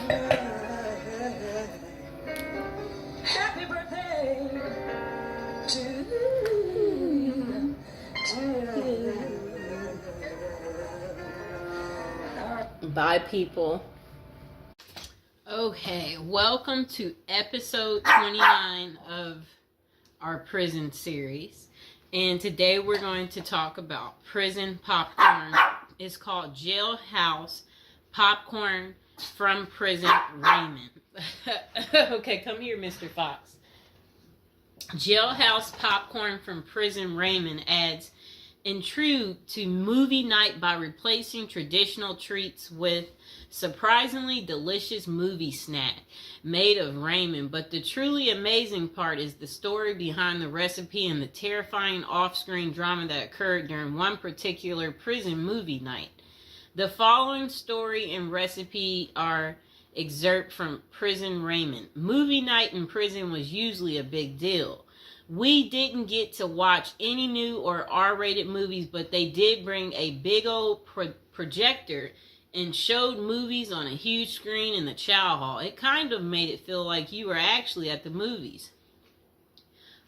Happy birthday to you. Bye, people. Okay, welcome to episode 29 of our prison series. And today we're going to talk about prison popcorn. It's called Jailhouse Popcorn from Prison Raymond. Okay, come here, Mr. Fox. Jailhouse Popcorn from Prison Raymond adds intrigue to movie night by replacing traditional treats with surprisingly delicious movie snack made of Raymond. But the truly amazing part is the story behind the recipe and the terrifying off-screen drama that occurred during one particular prison movie night. The following story and recipe are excerpt from Prison Raymond. Movie night in prison was usually a big deal. We didn't get to watch any new or R-rated movies, but they did bring a big old projector and showed movies on a huge screen in the chow hall. It kind of made it feel like you were actually at the movies.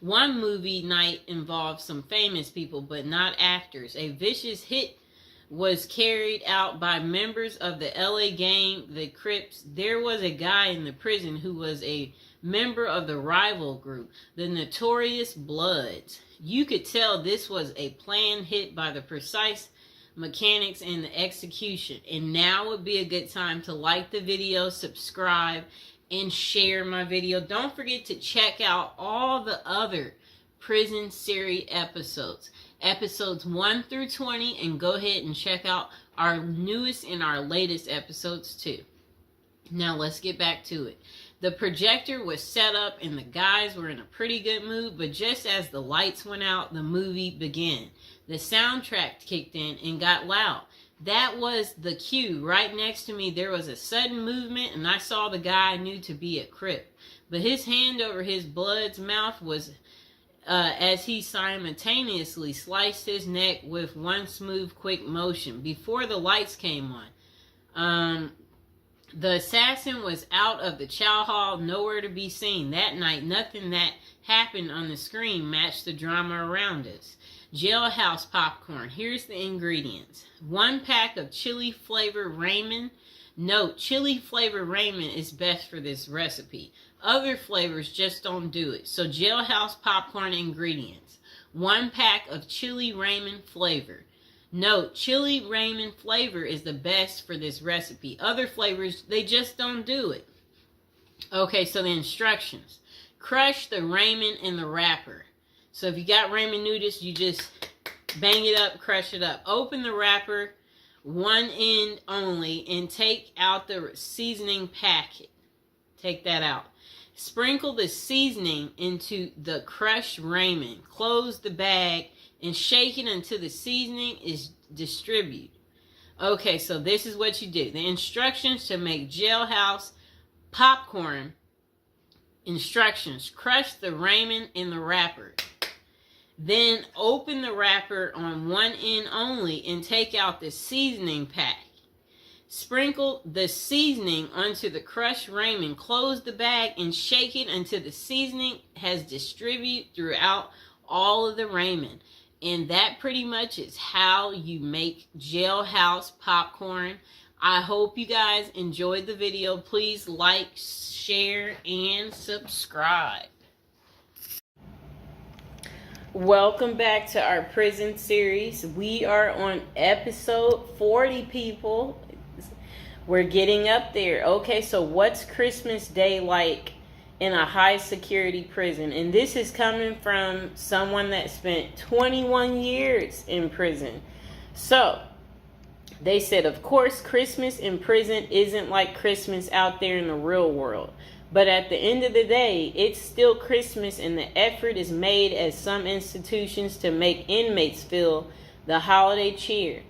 One movie night involved some famous people, but not actors. A vicious hit was carried out by members of the LA gang, the Crips. There was a guy in the prison who was a member of the rival group, the Notorious Bloods. You could tell this was a planned hit by the precise mechanics and the execution. And now would be a good time to like the video, subscribe, and share my video. Don't forget to check out all the other prison series episodes 1 through 20, and go ahead and check out our newest and our latest episodes too. Now let's get back to it. The projector was set up and the guys were in a pretty good mood, but just as the lights went out, the movie began. The soundtrack kicked in and got loud. That was the cue. Right next to me, there was a sudden movement, and I saw the guy I knew to be a Crip. But his hand over his blood's mouth was as he simultaneously sliced his neck with one smooth, quick motion. Before the lights came on, the assassin was out of the chow hall, nowhere to be seen. That night, nothing that happened on the screen matched the drama around us. Jailhouse popcorn. Here's the ingredients. 1 pack of chili flavor Raymond. Note, chili flavor Raymond is best for this recipe. Other flavors just don't do it. So Jailhouse popcorn ingredients. 1 pack of chili Raymond flavor. Note, chili Raymond flavor is the best for this recipe. Other flavors, they just don't do it. Okay, so the instructions. Crush the Raymond in the wrapper. So if you got Raymond noodles, you just bang it up, crush it up. Open the wrapper, one end only, and take out the seasoning packet. Take that out. Sprinkle the seasoning into the crushed Raymond. Close the bag and shake it until the seasoning is distributed. Okay, so this is what you do. The instructions to make Jailhouse popcorn. Instructions. Crush the Raymond in the wrapper. Then open the wrapper on one end only and take out the seasoning pack. Sprinkle the seasoning onto the crushed Raymond. Close the bag and shake it until the seasoning has distributed throughout all of the Raymond. And that pretty much is how you make Jailhouse popcorn. I hope you guys enjoyed the video. Please like, share, and subscribe. Welcome back to our prison series. We are on episode 40, people. We're getting up there. Okay, so what's Christmas Day like in a high security prison? And this is coming from someone that spent 21 years in prison. So they said, of course, Christmas in prison isn't like Christmas out there in the real world. But at the end of the day, it's still Christmas, and the effort is made at some institutions to make inmates feel the holiday cheer.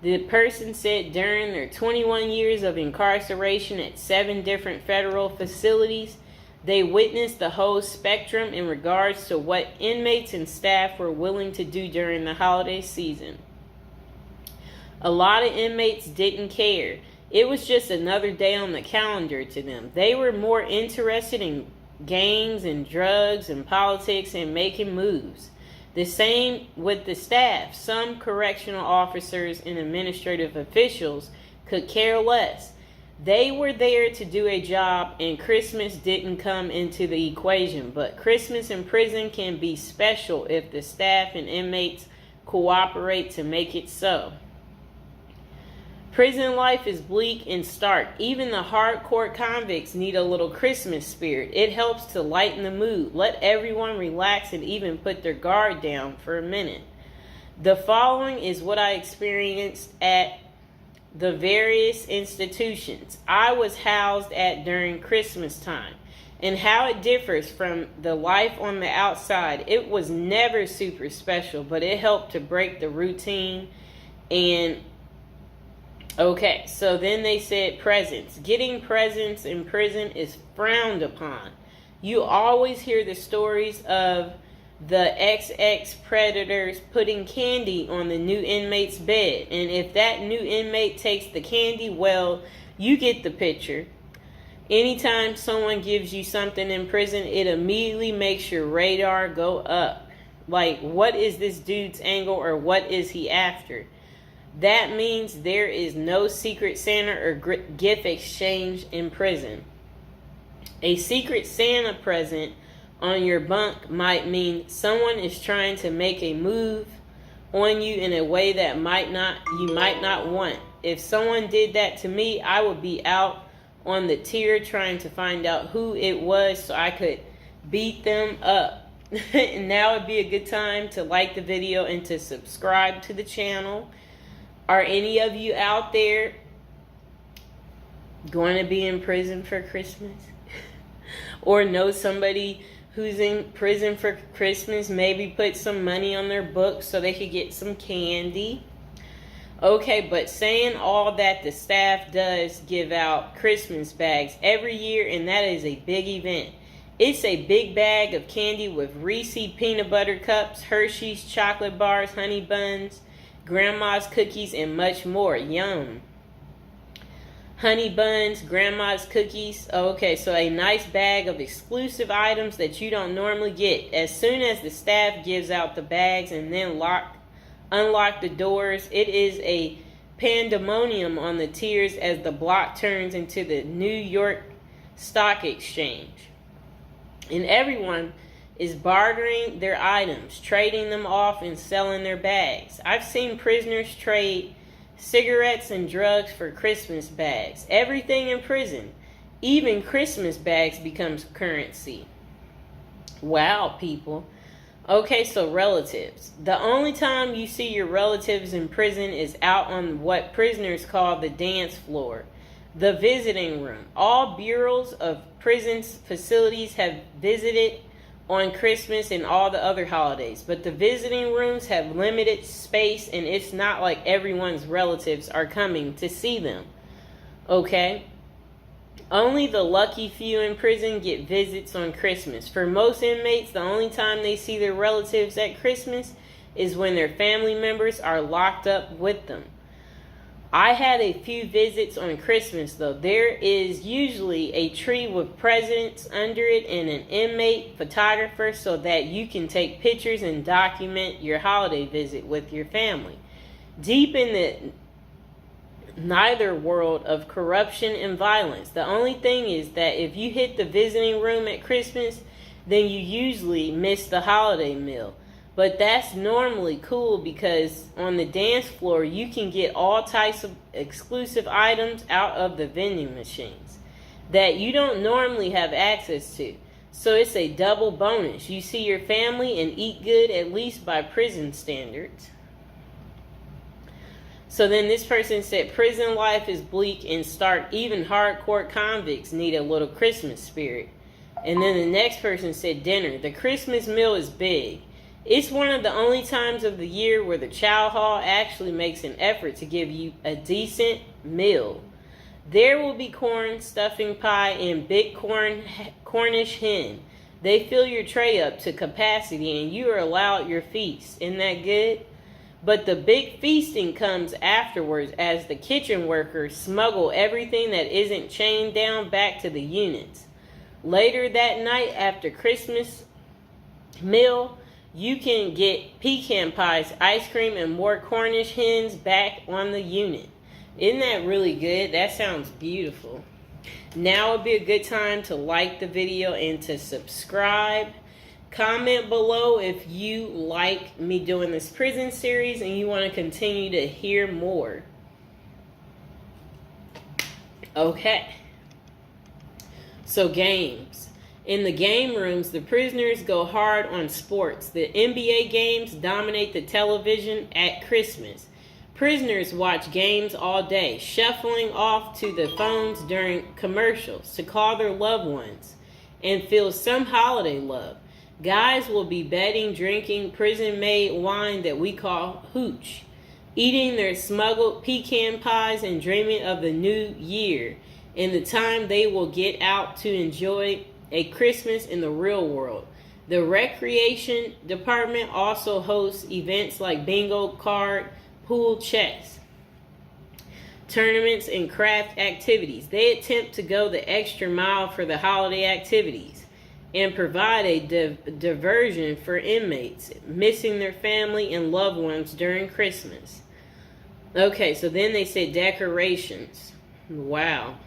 The person said during their 21 years of incarceration at 7 different federal facilities, they witnessed the whole spectrum in regards to what inmates and staff were willing to do during the holiday season. A lot of inmates didn't care. It was just another day on the calendar to them. They were more interested in gangs and drugs and politics and making moves. The same with the staff. Some correctional officers and administrative officials could care less. They were there to do a job, and Christmas didn't come into the equation. But Christmas in prison can be special if the staff and inmates cooperate to make it so. Prison life is bleak and stark. Even the hardcore convicts need a little Christmas spirit. It helps to lighten the mood, let everyone relax, and even put their guard down for a minute. The following is what I experienced at the various institutions I was housed at during Christmas time, and how it differs from the life on the outside. It was never super special, but it helped to break the routine. And okay, so then they said presents. Getting presents in prison is frowned upon. You always hear the stories of the XX predators putting candy on the new inmate's bed. And if that new inmate takes the candy, well, you get the picture. Anytime someone gives you something in prison, it immediately makes your radar go up. Like, what is this dude's angle, or what is he after? That means there is no secret Santa or gift exchange in prison. A secret Santa present on your bunk might mean someone is trying to make a move on you in a way that you might not want. If someone did that to me, I would be out on the tier trying to find out who it was so I could beat them up. And now would be a good time to like the video and to subscribe to the channel. Are any of you out there going to be in prison for Christmas? Or know somebody who's in prison for Christmas? Maybe put some money on their books so they could get some candy. Okay, but saying all that, the staff does give out Christmas bags every year, and that is a big event. It's a big bag of candy with Reese's peanut butter cups, Hershey's chocolate bars, honey buns, grandma's cookies, and much more. Yum. Honey buns, grandma's cookies. Okay, so a nice bag of exclusive items that you don't normally get. As soon as the staff gives out the bags and then unlock the doors, it is a pandemonium on the tiers as the block turns into the New York Stock Exchange. And everyone is bartering their items, trading them off and selling their bags. I've seen prisoners trade cigarettes and drugs for Christmas bags. Everything in prison, even Christmas bags, becomes currency. Wow, people. Okay, so relatives. The only time you see your relatives in prison is out on what prisoners call the dance floor, the visiting room. All bureaus of prisons facilities have visited on Christmas and all the other holidays, but the visiting rooms have limited space, and it's not like everyone's relatives are coming to see them. Okay? Only the lucky few in prison get visits on Christmas. For most inmates, the only time they see their relatives at Christmas is when their family members are locked up with them. I had a few visits on Christmas, though. There is usually a tree with presents under it and an inmate photographer so that you can take pictures and document your holiday visit with your family. Deep in the neither world of corruption and violence, the only thing is that if you hit the visiting room at Christmas, then you usually miss the holiday meal. But that's normally cool because on the dance floor, you can get all types of exclusive items out of the vending machines that you don't normally have access to. So it's a double bonus. You see your family and eat good, at least by prison standards. So then this person said, prison life is bleak and stark. Even hardcore convicts need a little Christmas spirit. And then the next person said, dinner. The Christmas meal is big. It's one of the only times of the year where the chow hall actually makes an effort to give you a decent meal. There will be corn, stuffing pie, and big Cornish hen. They fill your tray up to capacity and you are allowed your feast. Isn't that good? But the big feasting comes afterwards as the kitchen workers smuggle everything that isn't chained down back to the units. Later that night after Christmas meal, you can get pecan pies, ice cream, and more Cornish hens back on the unit. Isn't that really good? That sounds beautiful. Now would be a good time to like the video and to subscribe. Comment below if you like me doing this prison series and you want to continue to hear more. Okay. So games. In the game rooms, the prisoners go hard on sports. The NBA games dominate the television at Christmas. Prisoners watch games all day, shuffling off to the phones during commercials to call their loved ones and feel some holiday love. Guys will be betting, drinking prison-made wine that we call hooch, eating their smuggled pecan pies and dreaming of the new year and the time they will get out to enjoy a Christmas in the real world. The recreation department also hosts events like bingo card, pool, chess, tournaments, and craft activities. They attempt to go the extra mile for the holiday activities and provide a diversion for inmates missing their family and loved ones during Christmas. Okay, so then they said decorations. Wow.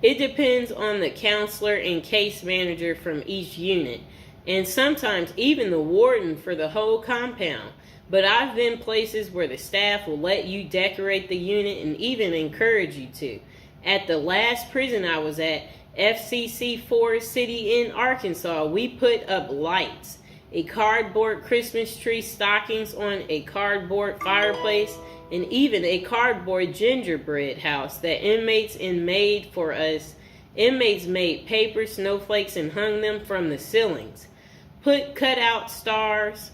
It depends on the counselor and case manager from each unit, and sometimes even the warden for the whole compound. But I've been places where the staff will let you decorate the unit and even encourage you to. At the last prison I was at, FCC Forest City in Arkansas, we put up lights, a cardboard Christmas tree, stockings on a cardboard fireplace, and even a cardboard gingerbread house that inmates made for us. Inmates made paper snowflakes and hung them from the ceilings. Put cutout stars,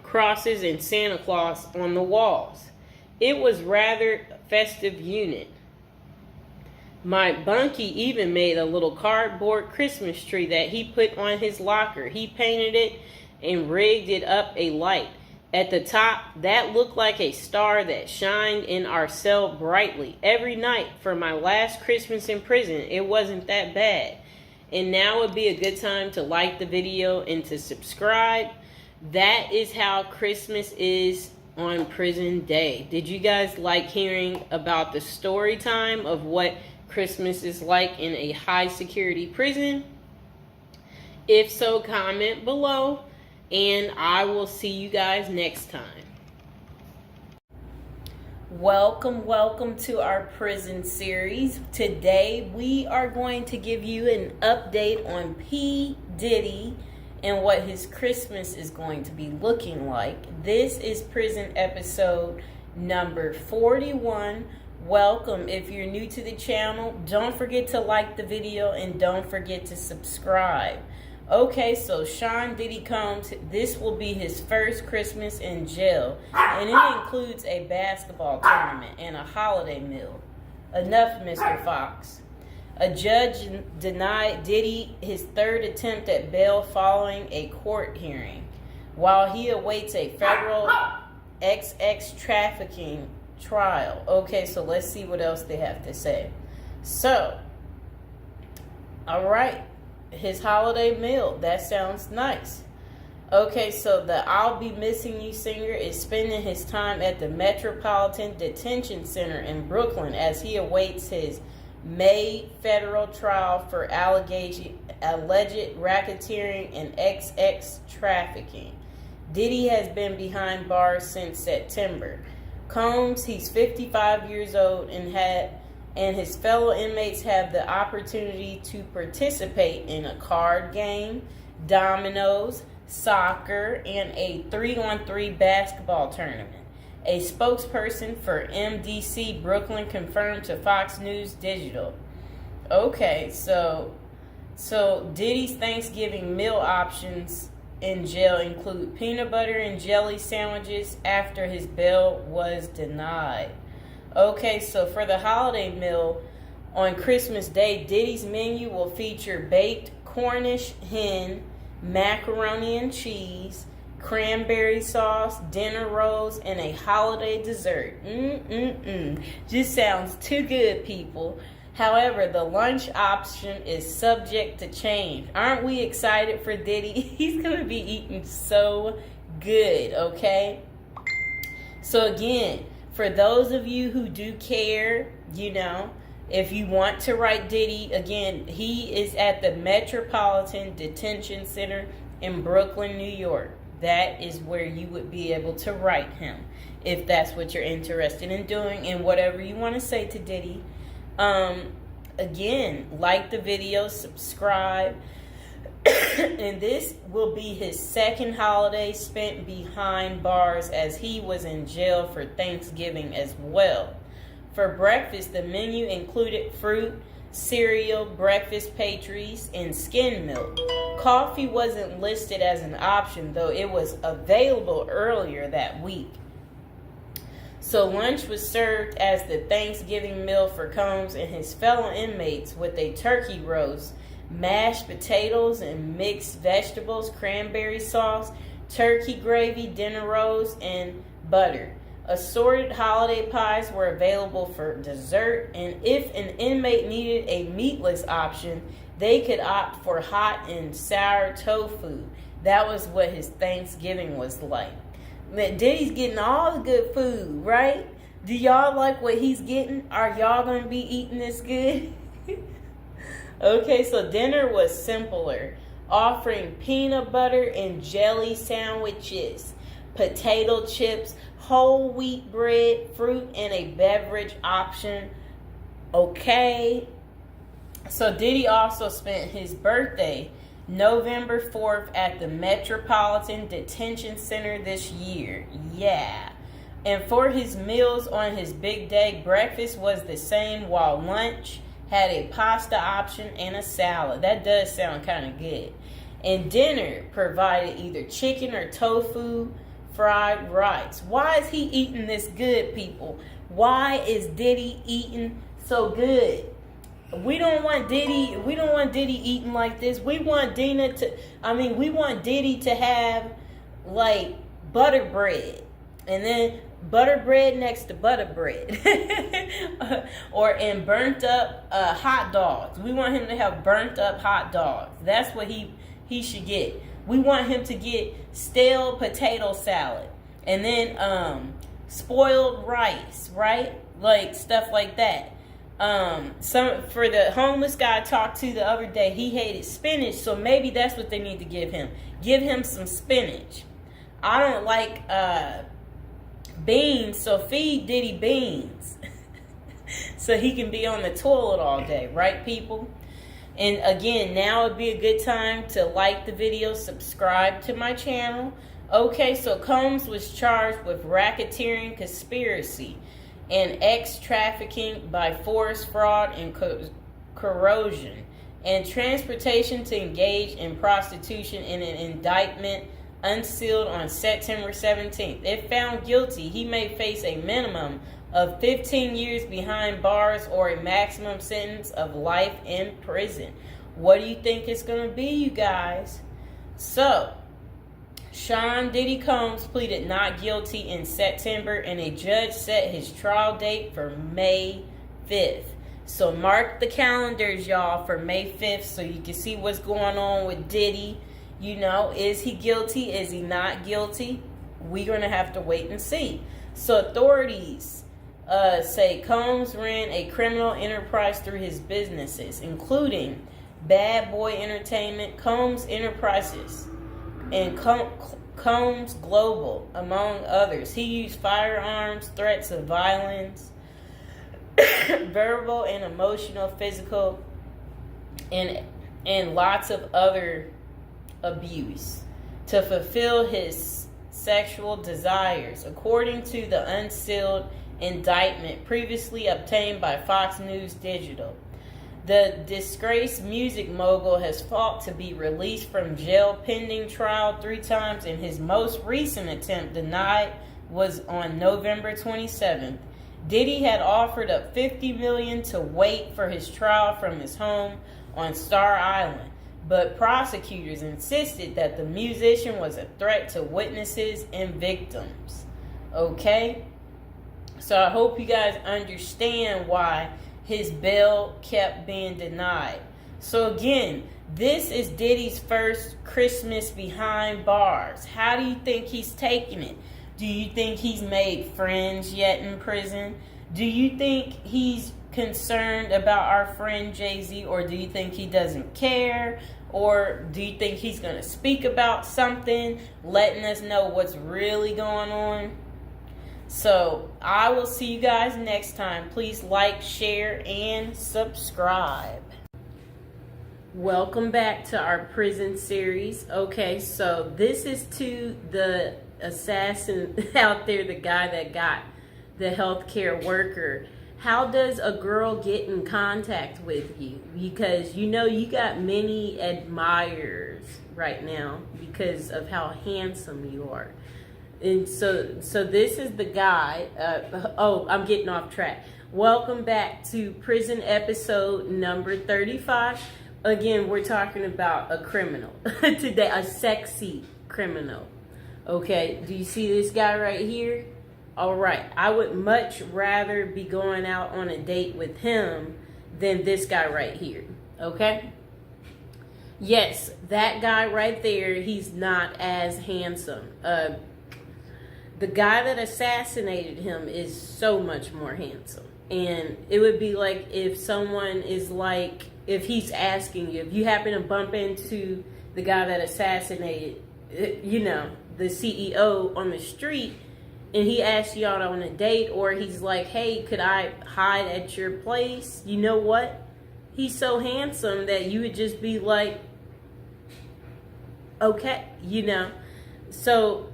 crosses, and Santa Claus on the walls. It was rather festive unit. My bunkie even made a little cardboard Christmas tree that he put on his locker. He painted it and rigged it up a light. At the top, that looked like a star that shined in our cell brightly. Every night for my last Christmas in prison, it wasn't that bad. And now would be a good time to like the video and to subscribe. That is how Christmas is on prison day. Did you guys like hearing about the story time of what Christmas is like in a high security prison? If so, comment below, and I will see you guys next time. Welcome to our prison series. Today we are going to give you an update on P. Diddy and what his Christmas is going to be looking like. This is prison episode number 41. Welcome. If you're new to the channel, don't forget to like the video and don't forget to subscribe. Okay, so Sean Diddy Combs, this will be his first Christmas in jail, and it includes a basketball tournament and a holiday meal. Enough, Mr. Fox. A judge denied Diddy his third attempt at bail following a court hearing, while he awaits a federal XX trafficking trial. Okay, so let's see what else they have to say. So, all right, his holiday meal, that sounds nice. Okay, so the I'll Be Missing You singer is spending his time at the Metropolitan Detention Center in Brooklyn as he awaits his May federal trial for alleged racketeering and XX trafficking. Diddy has been behind bars since September. Combs, he's 55 years old and his fellow inmates have the opportunity to participate in a card game, dominoes, soccer, and a 3-on-3 basketball tournament. A spokesperson for MDC Brooklyn confirmed to Fox News Digital. Okay, so Diddy's Thanksgiving meal options in jail include peanut butter and jelly sandwiches after his bail was denied. Okay, so for the holiday meal on Christmas Day, Diddy's menu will feature baked Cornish hen, macaroni and cheese, cranberry sauce, dinner rolls, and a holiday dessert. Just sounds too good, people. However, the lunch option is subject to change. Aren't we excited for Diddy? He's going to be eating so good, okay? So again, for those of you who do care, if you want to write Diddy, again, he is at the Metropolitan Detention Center in Brooklyn, New York. That is where you would be able to write him if that's what you're interested in doing, and whatever you want to say to Diddy. Again, like the video, subscribe. And this will be his second holiday spent behind bars, as he was in jail for Thanksgiving as well. For breakfast, the menu included fruit, cereal, breakfast pastries, and skim milk. Coffee wasn't listed as an option, though it was available earlier that week. So lunch was served as the Thanksgiving meal for Combs and his fellow inmates, with a turkey roast, mashed potatoes and mixed vegetables, cranberry sauce, turkey gravy, dinner rolls, and butter. Assorted holiday pies were available for dessert, and if an inmate needed a meatless option, they could opt for hot and sour tofu. That was what his Thanksgiving was like. Diddy's getting all the good food, right? Do y'all like what he's getting? Are y'all going to be eating this good? Okay, so dinner was simpler, offering peanut butter and jelly sandwiches, potato chips, whole wheat bread, fruit, and a beverage option. Okay. So Diddy also spent his birthday, November 4th, at the Metropolitan Detention Center this year. Yeah. And for his meals on his big day, breakfast was the same, while lunch had a pasta option and a salad. That does sound kind of good. And dinner provided either chicken or tofu, fried rice. Why is he eating this good, people? Why is Diddy eating so good? We don't want Diddy eating like this. We want Diddy to have like butter bread, and then butter bread next to butter bread. and burnt up hot dogs. We want him to have burnt up hot dogs. That's what he should get. We want him to get stale potato salad, and then spoiled rice, right? Like stuff like that. For the homeless guy I talked to the other day, he hated spinach, so maybe that's what they need to give him. Give him some spinach. I don't like beans, so feed Diddy beans. So he can be on the toilet all day, right, people? And again, now would be a good time to like the video, subscribe to my channel. Okay, so Combs was charged with racketeering, conspiracy, and trafficking by force, fraud, and corrosion, and transportation to engage in prostitution in an indictment unsealed on September 17th. If found guilty, he may face a minimum of 15 years behind bars or a maximum sentence of life in prison. What do you think it's going to be, you guys? So, Sean Diddy Combs pleaded not guilty in September, and a judge set his trial date for May 5th. So mark the calendars, y'all, for May 5th so you can see what's going on with Diddy. Is he guilty? Is he not guilty? We're going to have to wait and see. So authorities say Combs ran a criminal enterprise through his businesses, including Bad Boy Entertainment, Combs Enterprises, and Combs Global, among others. He used firearms, threats of violence, verbal and emotional, physical, and lots of other abuse to fulfill his sexual desires, according to the unsealed indictment previously obtained by Fox News Digital. The disgraced music mogul has fought to be released from jail pending trial 3 times, and his most recent attempt, denied, was on November 27th. Diddy had offered up $50 million to wait for his trial from his home on Star Island. but prosecutors insisted that the musician was a threat to witnesses and victims. Okay? So I hope you guys understand why his bail kept being denied. So again, this is Diddy's first Christmas behind bars. How do you think he's taking it? Do you think he's made friends yet in prison? Do you think he's concerned about our friend Jay-Z, or do you think he doesn't care? Or do you think he's going to speak about something, letting us know what's really going on? So I will see you guys next time. Please like, share, and subscribe. Welcome back to our prison series. Okay, so this is to the assassin out there, the guy that got the healthcare worker. How does a girl get in contact with you? Because you know you got many admirers right now because of how handsome you are. And so this is the guy. I'm getting off track. Welcome back to prison episode number 35. Again, we're talking about a criminal today, a sexy criminal. Okay, do you see this guy right here? All right, I would much rather be going out on a date with him than this guy right here. Okay? Yes, that guy right there, he's not as handsome. The guy that assassinated him is so much more handsome. And it would be like if someone is like, if he's asking you, if you happen to bump into the guy that assassinated, you know, the CEO on the street, and he asks you out on a date, or he's like, hey, could I hide at your place? You know what? He's so handsome that you would just be like, okay, you know. So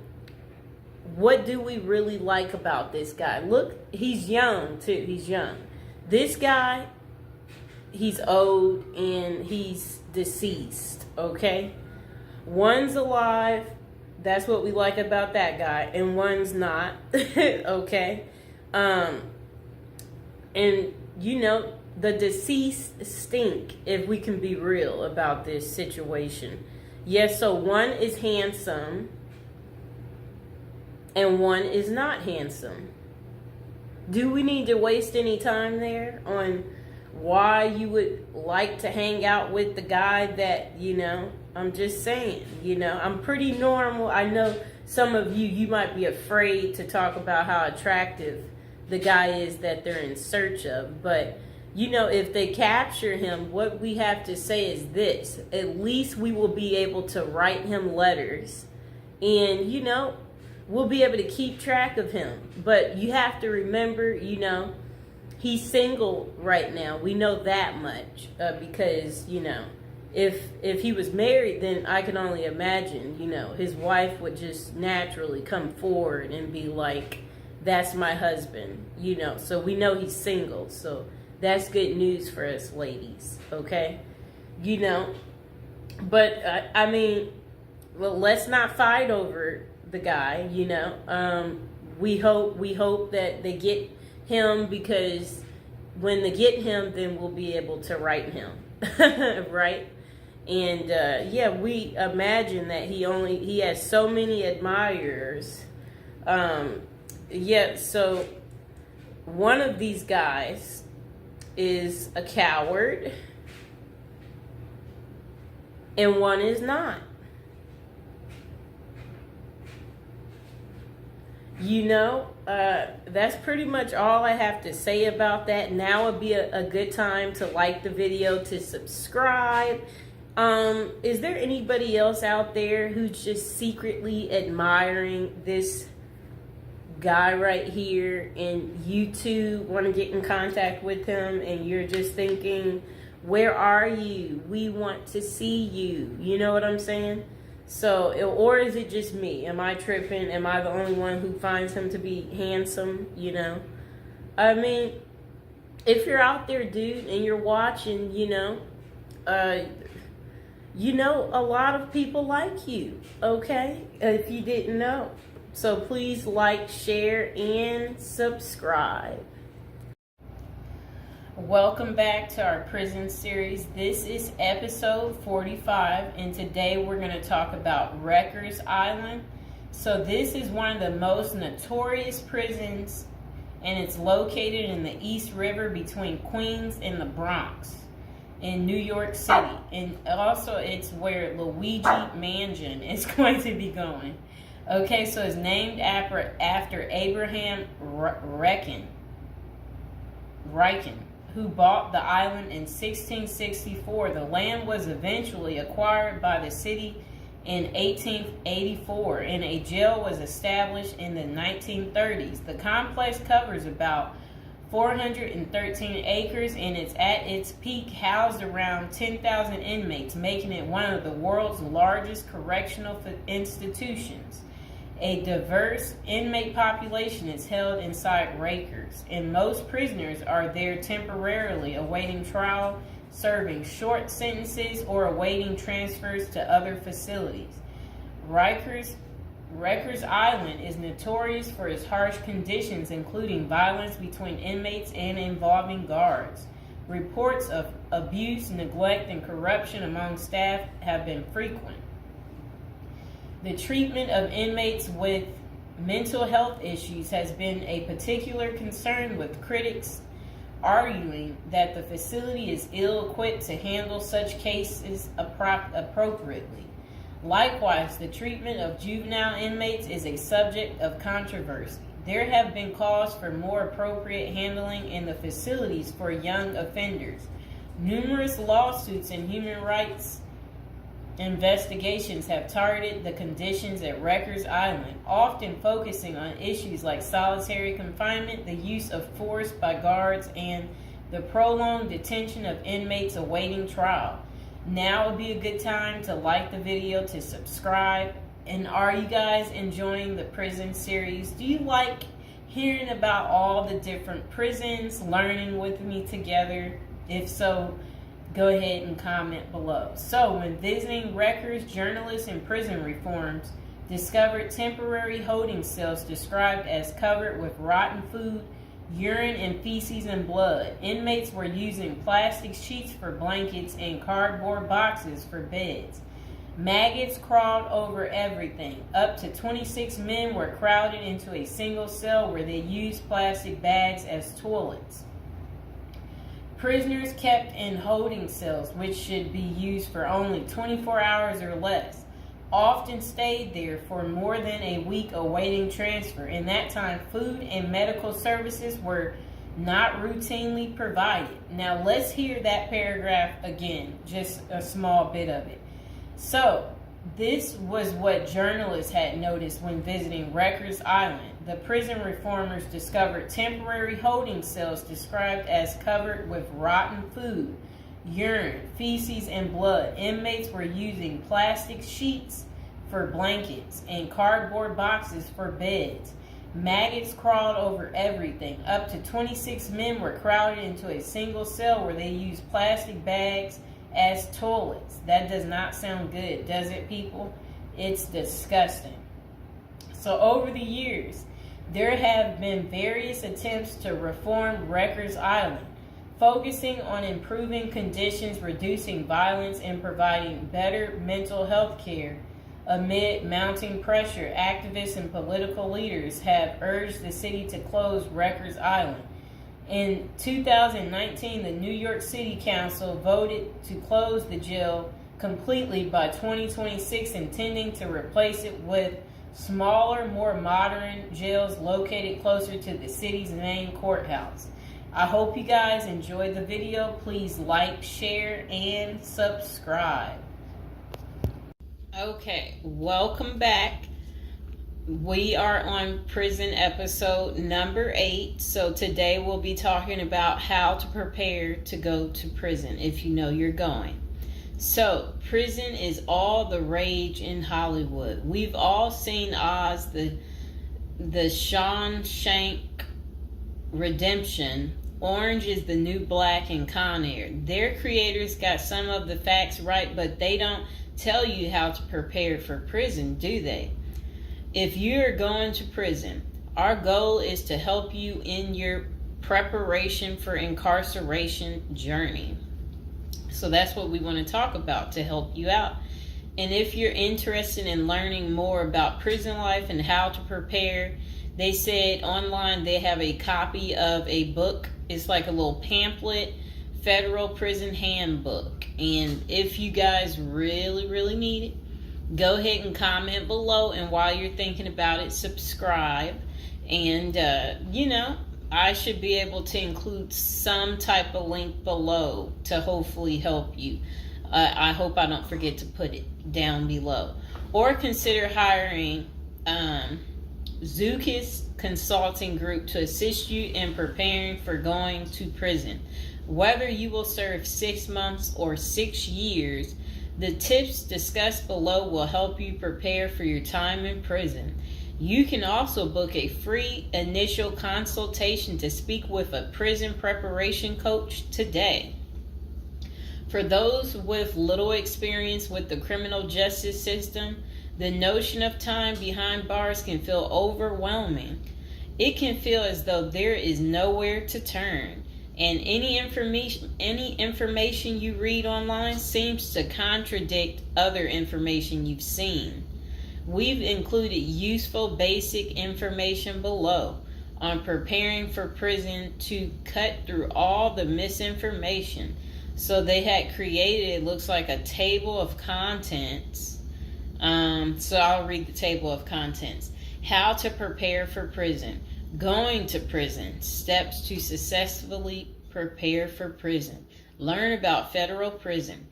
what do we really like about this guy? Look, he's young too. He's young. This guy, he's old and he's deceased, okay? One's alive. That's what we like about that guy. And one's not, okay? And, you know, the deceased stink, if we can be real about this situation. Yes, so one is handsome and one is not handsome. Do we need to waste any time there on why you would like to hang out with the guy that, you know, I'm just saying, you know, I'm pretty normal. I know some of you might be afraid to talk about how attractive the guy is that they're in search of. But, you know, if they capture him, what we have to say is this. At least we will be able to write him letters and, you know, we'll be able to keep track of him. But you have to remember, you know, he's single right now. We know that much because, you know, if he was married, then I can only imagine, you know, his wife would just naturally come forward and be like, that's my husband, you know. So we know he's single. So that's good news for us ladies, okay? You know, but I mean, well, let's not fight over the guy, you know. We hope that they get him, because when they get him, then we'll be able to write him, right? And yeah, we imagine that he has so many admirers. Yeah, so one of these guys is a coward and one is not. You know, that's pretty much all I have to say about that. Now would be a good time to like the video, to subscribe. Is there anybody else out there who's just secretly admiring this guy right here, and you too want to get in contact with him, and you're just thinking, where are you? We want to see you. You know what I'm saying? So, or is it just me? Am I tripping? Am I the only one who finds him to be handsome? You know? I mean, if you're out there, dude, and you're watching, you know, a lot of people like you, okay? If you didn't know. So please like, share, and subscribe. Welcome back to our prison series. This is episode 45, and today we're going to talk about Rikers Island. So this is one of the most notorious prisons, and it's located in the East River between Queens and the Bronx in New York City. And also it's where Luigi Mansion is going to be going. Okay, so it's named after Abraham Riken, who bought the island in 1664. The land was eventually acquired by the city in 1884, and a jail was established in the 1930s. The complex covers about 413 acres, and it's at its peak housed around 10,000 inmates, making it one of the world's largest correctional institutions. A diverse inmate population is held inside Rikers, and most prisoners are there temporarily awaiting trial, serving short sentences, or awaiting transfers to other facilities. Rikers Island is notorious for its harsh conditions, including violence between inmates and involving guards. Reports of abuse, neglect, and corruption among staff have been frequent. The treatment of inmates with mental health issues has been a particular concern, with critics arguing that the facility is ill-equipped to handle such cases appropriately. Likewise, the treatment of juvenile inmates is a subject of controversy. There have been calls for more appropriate handling in the facilities for young offenders. Numerous lawsuits and human rights investigations have targeted the conditions at Rikers Island, often focusing on issues like solitary confinement, the use of force by guards, and the prolonged detention of inmates awaiting trial. Now would be a good time to like the video, to subscribe. And are you guys enjoying the prison series? Do you like hearing about all the different prisons, learning with me together? If so, go ahead and comment below. So, when visiting Rikers, journalists and prison reforms discovered temporary holding cells described as covered with rotten food, urine, and feces and blood. Inmates were using plastic sheets for blankets and cardboard boxes for beds. Maggots crawled over everything. Up to 26 men were crowded into a single cell where they used plastic bags as toilets. Prisoners kept in holding cells, which should be used for only 24 hours or less, often stayed there for more than a week awaiting transfer. In that time, food and medical services were not routinely provided. Now let's hear that paragraph again, just a small bit of it. So, this was what journalists had noticed when visiting Rikers Island. The prison reformers discovered temporary holding cells described as covered with rotten food, urine, feces, and blood. Inmates were using plastic sheets for blankets and cardboard boxes for beds. Maggots crawled over everything. Up to 26 men were crowded into a single cell where they used plastic bags as toilets. That does not sound good, does it, people? It's disgusting. So over the years, there have been various attempts to reform Rikers Island, focusing on improving conditions, reducing violence, and providing better mental health care. Amid mounting pressure, activists and political leaders have urged the city to close Rikers Island. In 2019, the New York City Council voted to close the jail completely by 2026, intending to replace it with smaller, more modern jails located closer to the city's main courthouse. I hope you guys enjoyed the video. Please like, share, and subscribe. Okay, welcome back. We are on prison episode number 8. So today we'll be talking about how to prepare to go to prison if you know you're going. So prison is all the rage in Hollywood. We've all seen Oz, the Shawshank Redemption, Orange is the New Black, and Con Air. Their creators got some of the facts right, but they don't tell you how to prepare for prison, do they? If you're going to prison, our goal is to help you in your preparation for incarceration journey. So that's what we want to talk about to help you out. And if you're interested in learning more about prison life and how to prepare, they said online they have a copy of a book. It's like a little pamphlet, Federal Prison Handbook. And if you guys really need it, go ahead and comment below. And while you're thinking about it, subscribe. And, I should be able to include some type of link below to hopefully help you. I hope I don't forget to put it down below. Or consider hiring Zukis Consulting Group to assist you in preparing for going to prison. Whether you will serve 6 months or 6 years, the tips discussed below will help you prepare for your time in prison. You can also book a free initial consultation to speak with a prison preparation coach today. For those with little experience with the criminal justice system, the notion of time behind bars can feel overwhelming. It can feel as though there is nowhere to turn, and any information you read online seems to contradict other information you've seen. We've included useful basic information below on preparing for prison to cut through all the misinformation. So they had created, it looks like a table of contents. So I'll read the table of contents. How to prepare for prison. Going to prison. Steps to successfully prepare for prison. Learn about federal prison.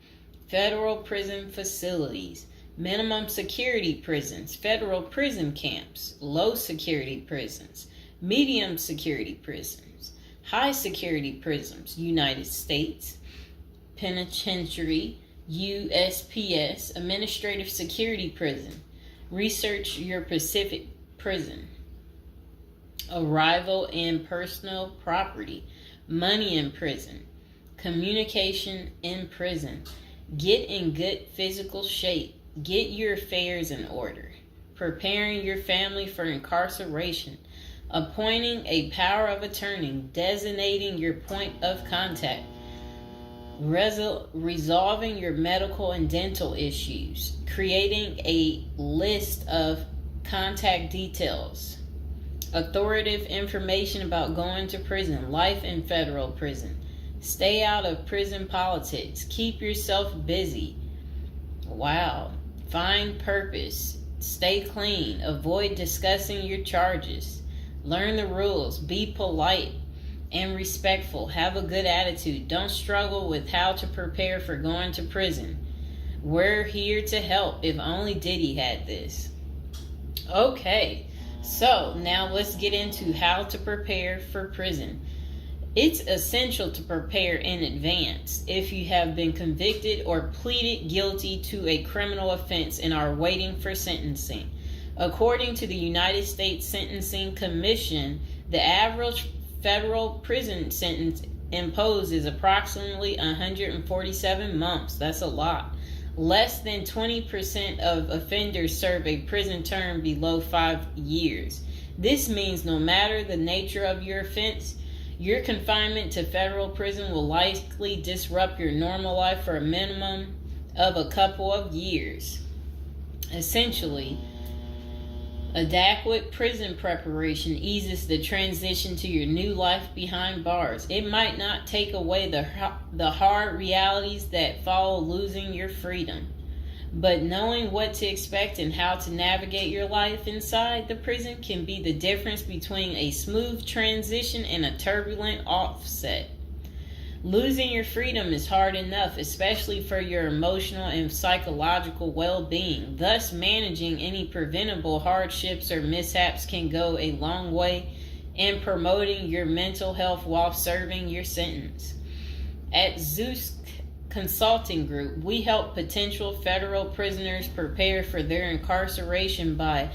Federal prison facilities. Minimum security prisons, federal prison camps, low security prisons, medium security prisons, high security prisons, United States Penitentiary, USPS, administrative security prison. Research your Pacific prison. Arrival and personal property, money in prison, communication in prison. Get in good physical shape. Get your affairs in order. Preparing your family for incarceration. Appointing a power of attorney. Designating your point of contact. Resolving your medical and dental issues. Creating a list of contact details. Authoritative information about going to prison. Life in federal prison. Stay out of prison politics. Keep yourself busy. Wow. Find purpose. Stay clean. Avoid discussing your charges. Learn the rules. Be polite and respectful. Have a good attitude. Don't struggle with how to prepare for going to prison. We're here to help. If only Diddy had this. Okay, so now let's get into how to prepare for prison. It's essential to prepare in advance if you have been convicted or pleaded guilty to a criminal offense and are waiting for sentencing. According to the United States Sentencing Commission, the average federal prison sentence imposed is approximately 147 months. That's a lot. Less than 20% of offenders serve a prison term below 5 years. This means no matter the nature of your offense, your confinement to federal prison will likely disrupt your normal life for a minimum of a couple of years. Essentially, adequate prison preparation eases the transition to your new life behind bars. It might not take away the hard realities that follow losing your freedom, but knowing what to expect and how to navigate your life inside the prison can be the difference between a smooth transition and a turbulent offset. Losing your freedom is hard enough, especially for your emotional and psychological well-being. Thus, managing any preventable hardships or mishaps can go a long way in promoting your mental health while serving your sentence. At Zeus Consulting Group, we help potential federal prisoners prepare for their incarceration by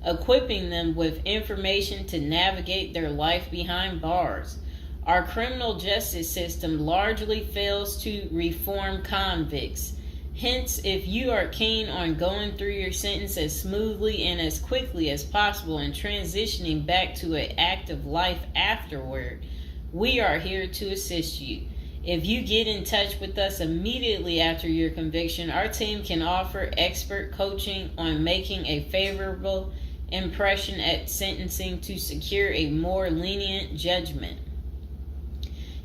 equipping them with information to navigate their life behind bars. Our criminal justice system largely fails to reform convicts. Hence, if you are keen on going through your sentence as smoothly and as quickly as possible and transitioning back to an active life afterward, We are here to assist you. If you get in touch with us immediately after your conviction, our team can offer expert coaching on making a favorable impression at sentencing to secure a more lenient judgment.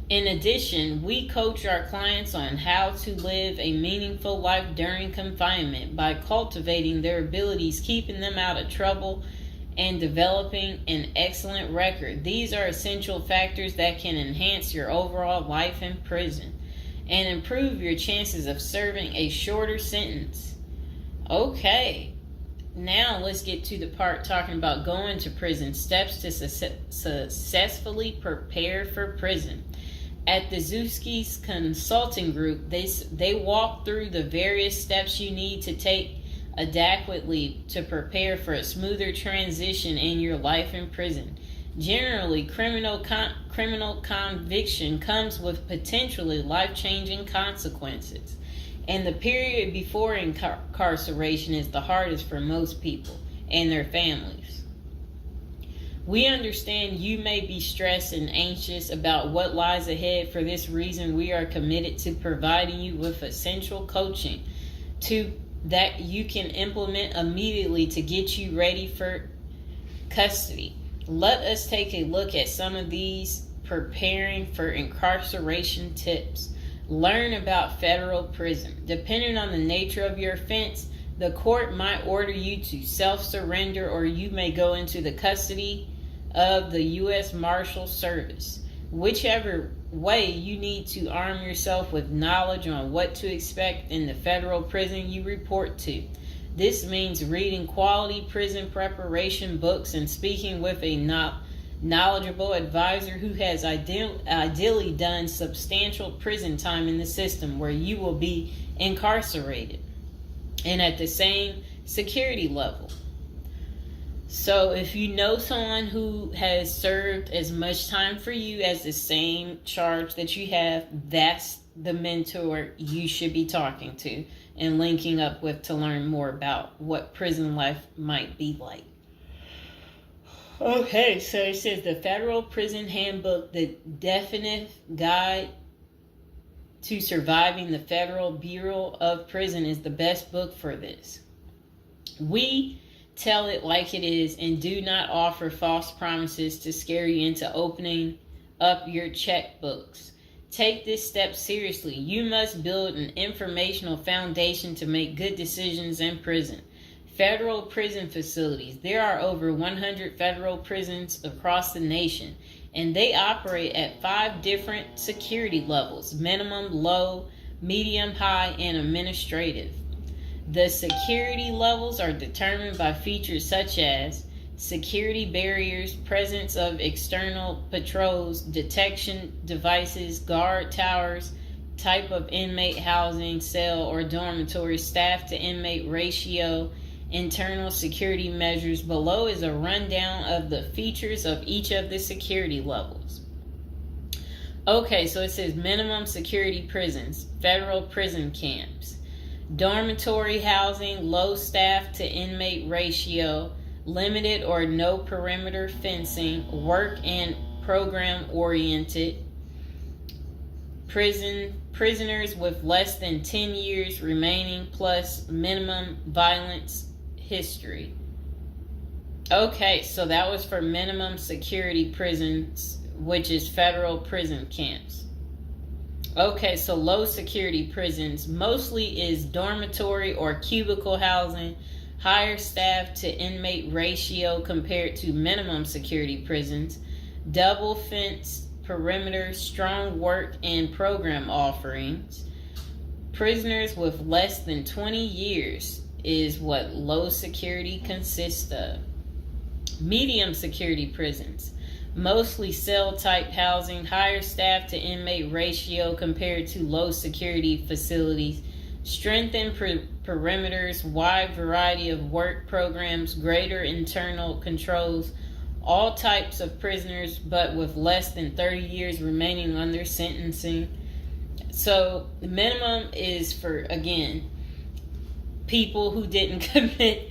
In addition, we coach our clients on how to live a meaningful life during confinement by cultivating their abilities, keeping them out of trouble, and developing an excellent record. These are essential factors that can enhance your overall life in prison and improve your chances of serving a shorter sentence. Okay, now let's get to the part talking about going to prison, steps to successfully prepare for prison. At the Zuski's Consulting Group, they walk through the various steps you need to take adequately to prepare for a smoother transition in your life in prison. Generally, criminal conviction comes with potentially life-changing consequences, and the period before incarceration is the hardest for most people and their families. We understand you may be stressed and anxious about what lies ahead. For this reason, we are committed to providing you with essential coaching that you can implement immediately to get you ready for custody. Let us take a look at some of these preparing for incarceration tips. Learn about federal prison. Depending on the nature of your offense, the court might order you to self-surrender, or you may go into the custody of the U.S. Marshal Service. Whichever way, you need to arm yourself with knowledge on what to expect in the federal prison you report to. This means reading quality prison preparation books and speaking with a knowledgeable advisor who has ideally done substantial prison time in the system where you will be incarcerated and at the same security level. So if you know someone who has served as much time for you as the same charge that you have, that's the mentor you should be talking to and linking up with to learn more about what prison life might be like. Okay, so it says the Federal Prison Handbook, the definitive guide to surviving the Federal Bureau of Prison, is the best book for this. We tell it like it is and do not offer false promises to scare you into opening up your checkbooks. Take this step seriously. You must build an informational foundation to make good decisions in prison. Federal prison facilities. There are over 100 federal prisons across the nation, and they operate at 5 different security levels: minimum, low, medium, high, and administrative. The security levels are determined by features such as security barriers, presence of external patrols, detection devices, guard towers, type of inmate housing, cell or dormitory, staff to inmate ratio, internal security measures. Below is a rundown of the features of each of the security levels. Okay, so it says minimum security prisons, federal prison camps. Dormitory housing, low staff to inmate ratio, limited or no perimeter fencing, work and program oriented. Prisoners with less than 10 years remaining plus minimum violence history. Okay, so that was for minimum security prisons, which is federal prison camps. Okay, so low security prisons mostly is dormitory or cubicle housing, higher staff to inmate ratio compared to minimum security prisons, double fence perimeter, strong work and program offerings. Prisoners with less than 20 years is what low security consists of. Medium security prisons, mostly cell type housing, higher staff to inmate ratio compared to low security facilities, strengthened perimeters, wide variety of work programs, greater internal controls, all types of prisoners but with less than 30 years remaining on their sentencing. So the minimum is for, again, people who didn't commit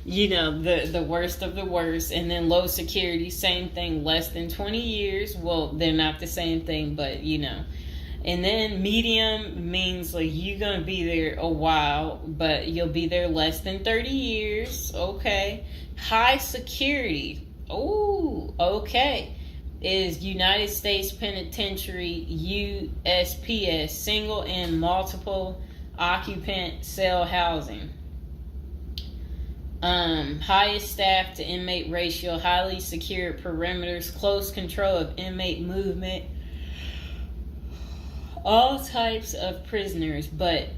The worst of the worst. And then low security, same thing, less than 20 years. Well, they're not the same thing, but And then medium means like you're going to be there a while, but you'll be there less than 30 years. Okay. High security. Oh, okay. Is United States Penitentiary, USPS, single and multiple occupant cell housing. Highest staff to inmate ratio, highly secured perimeters, close control of inmate movement, all types of prisoners, but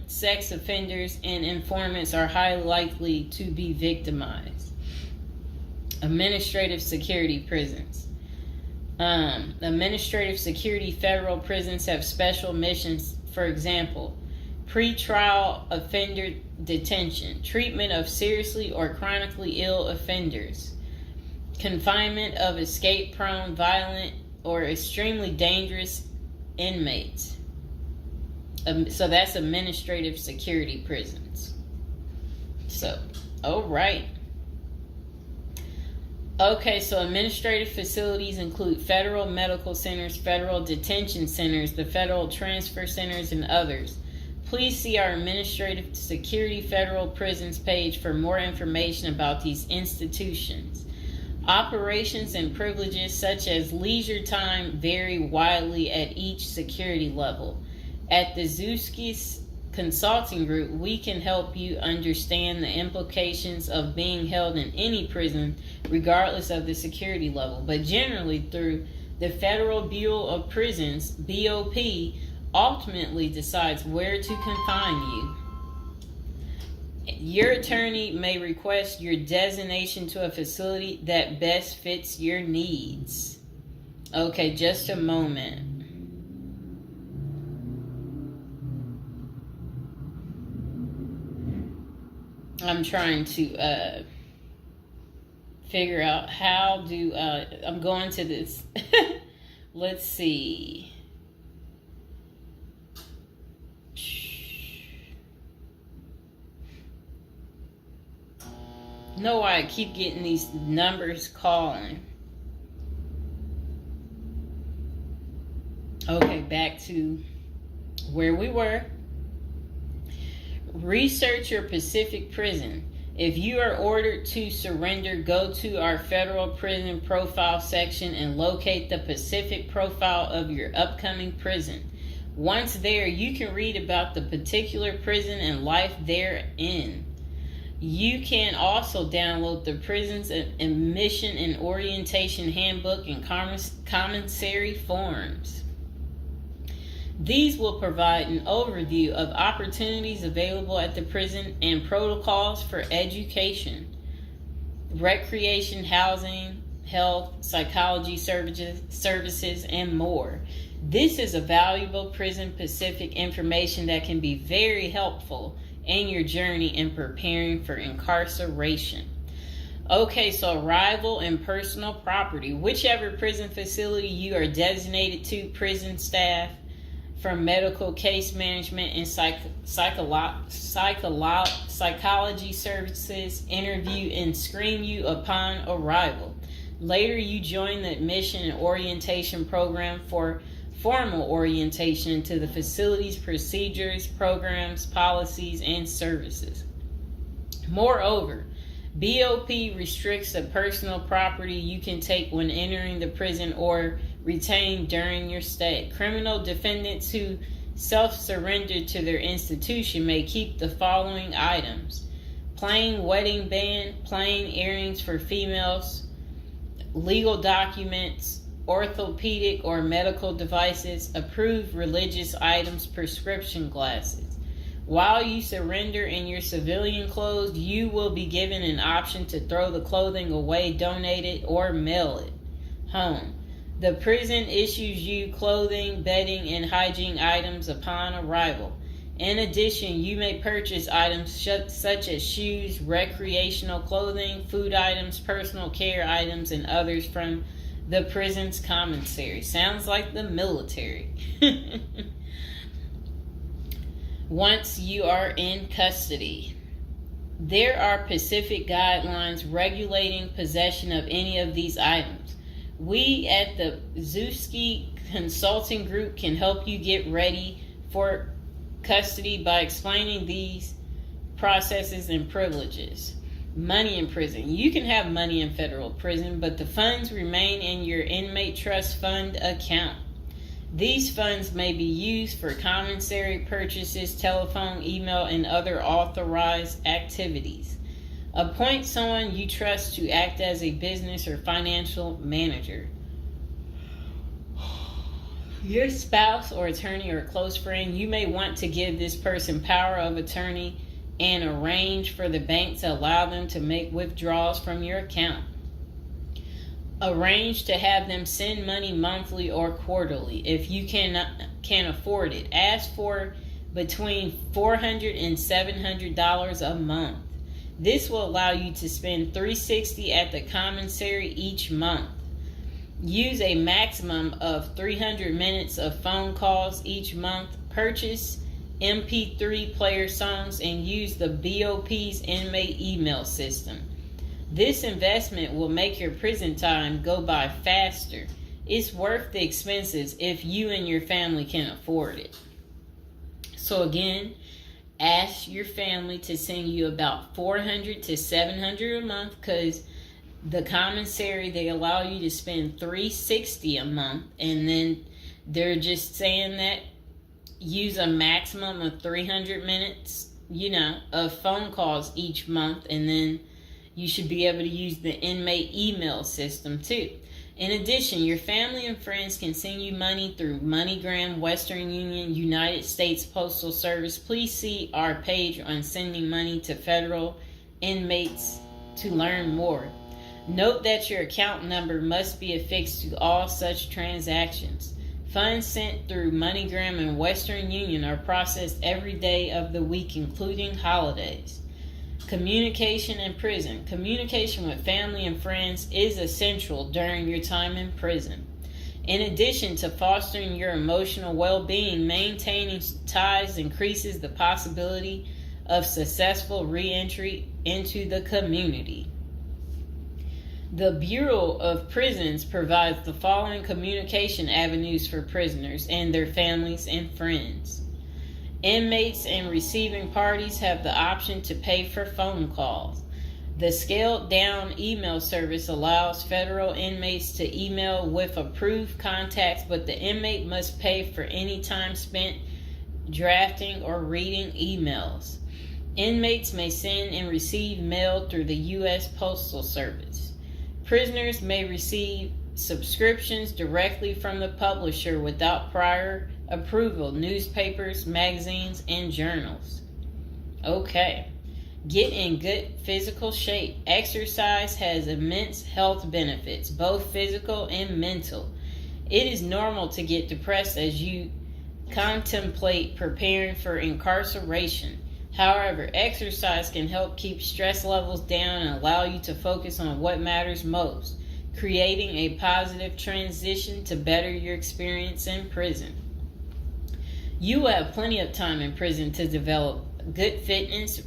sex offenders and informants are highly likely to be victimized. Administrative security prisons. Administrative security federal prisons have special missions. For example, pretrial offender detention, treatment of seriously or chronically ill offenders, confinement of escape-prone, violent, or extremely dangerous inmates. So that's administrative security prisons. So, all right. Okay, so administrative facilities include federal medical centers, federal detention centers, the federal transfer centers, and others. Please see our Administrative Security Federal Prisons page for more information about these institutions. Operations and privileges such as leisure time vary widely at each security level. At the Zuskis Consulting Group, we can help you understand the implications of being held in any prison, regardless of the security level. But generally, through the Federal Bureau of Prisons, BOP, ultimately decides where to confine you. Your attorney may request your designation to a facility that best fits your needs. Okay, just a moment. I'm trying to figure out how do I'm going to this. Let's see. Know why I keep getting these numbers calling. Okay, back to where we were. Research your Pacific prison. If you are ordered to surrender, go to our federal prison profile section and locate the Pacific profile of your upcoming prison. Once there, you can read about the particular prison and life therein. You can also download the prison's admission and orientation handbook and commissary forms. These will provide an overview of opportunities available at the prison and protocols for education, recreation, housing, health, psychology services, and more. This is a valuable Prison Pacific information that can be very helpful in your journey in preparing for incarceration. Okay, so arrival and personal property. Whichever prison facility you are designated to, prison staff from medical case management and psychology services interview and screen you upon arrival. Later, you join the admission and orientation program for formal orientation into the facility's procedures, programs, policies, and services. Moreover, BOP restricts the personal property you can take when entering the prison or retain during your stay. Criminal defendants who self-surrender to their institution may keep the following items: plain wedding band, plain earrings for females, legal documents, orthopedic or medical devices, approved religious items, prescription glasses. While you surrender in your civilian clothes, you will be given an option to throw the clothing away, donate it, or mail it home. The prison issues you clothing, bedding, and hygiene items upon arrival. In addition, you may purchase items such as shoes, recreational clothing, food items, personal care items, and others from the prison's commissary. Sounds like the military. Once you are in custody. There are specific guidelines regulating possession of any of these items. We at the Zuski Consulting Group can help you get ready for custody by explaining these processes and privileges. Money in prison. You can have money in federal prison, but the funds remain in your inmate trust fund account. These funds may be used for commissary purchases, telephone, email, and other authorized activities. Appoint someone you trust to act as a business or financial manager. Your spouse or attorney or close friend, you may want to give this person power of attorney and arrange for the bank to allow them to make withdrawals from your account. Arrange to have them send money monthly or quarterly if you can afford it. Ask for between $400 and $700 a month. This will allow you to spend $360 at the commissary each month. Use a maximum of 300 minutes of phone calls each month. Purchase MP3 player songs and use the BOP's inmate email system. This investment will make your prison time go by faster. It's worth the expenses if you and your family can afford it. So again, ask your family to send you about $400 to $700 a month, because the commissary, they allow you to spend $360 a month, and then they're just saying that use a maximum of 300 minutes, of phone calls each month, and then you should be able to use the inmate email system too. In addition, your family and friends can send you money through MoneyGram, Western Union, United States Postal Service. Please see our page on sending money to federal inmates to learn more. Note that your account number must be affixed to all such transactions. Funds sent through MoneyGram and Western Union are processed every day of the week, including holidays. Communication in prison. Communication with family and friends is essential during your time in prison. In addition to fostering your emotional well-being, maintaining ties increases the possibility of successful re-entry into the community. The Bureau of Prisons provides the following communication avenues for prisoners and their families and friends. Inmates and receiving parties have the option to pay for phone calls. The scaled-down email service allows federal inmates to email with approved contacts, but the inmate must pay for any time spent drafting or reading emails. Inmates may send and receive mail through the U.S. Postal Service. Prisoners may receive subscriptions directly from the publisher without prior approval, newspapers, magazines, and journals. Okay. Get in good physical shape. Exercise has immense health benefits, both physical and mental. It is normal to get depressed as you contemplate preparing for incarceration. However, exercise can help keep stress levels down and allow you to focus on what matters most, creating a positive transition to better your experience in prison. You will have plenty of time in prison to develop good fitness.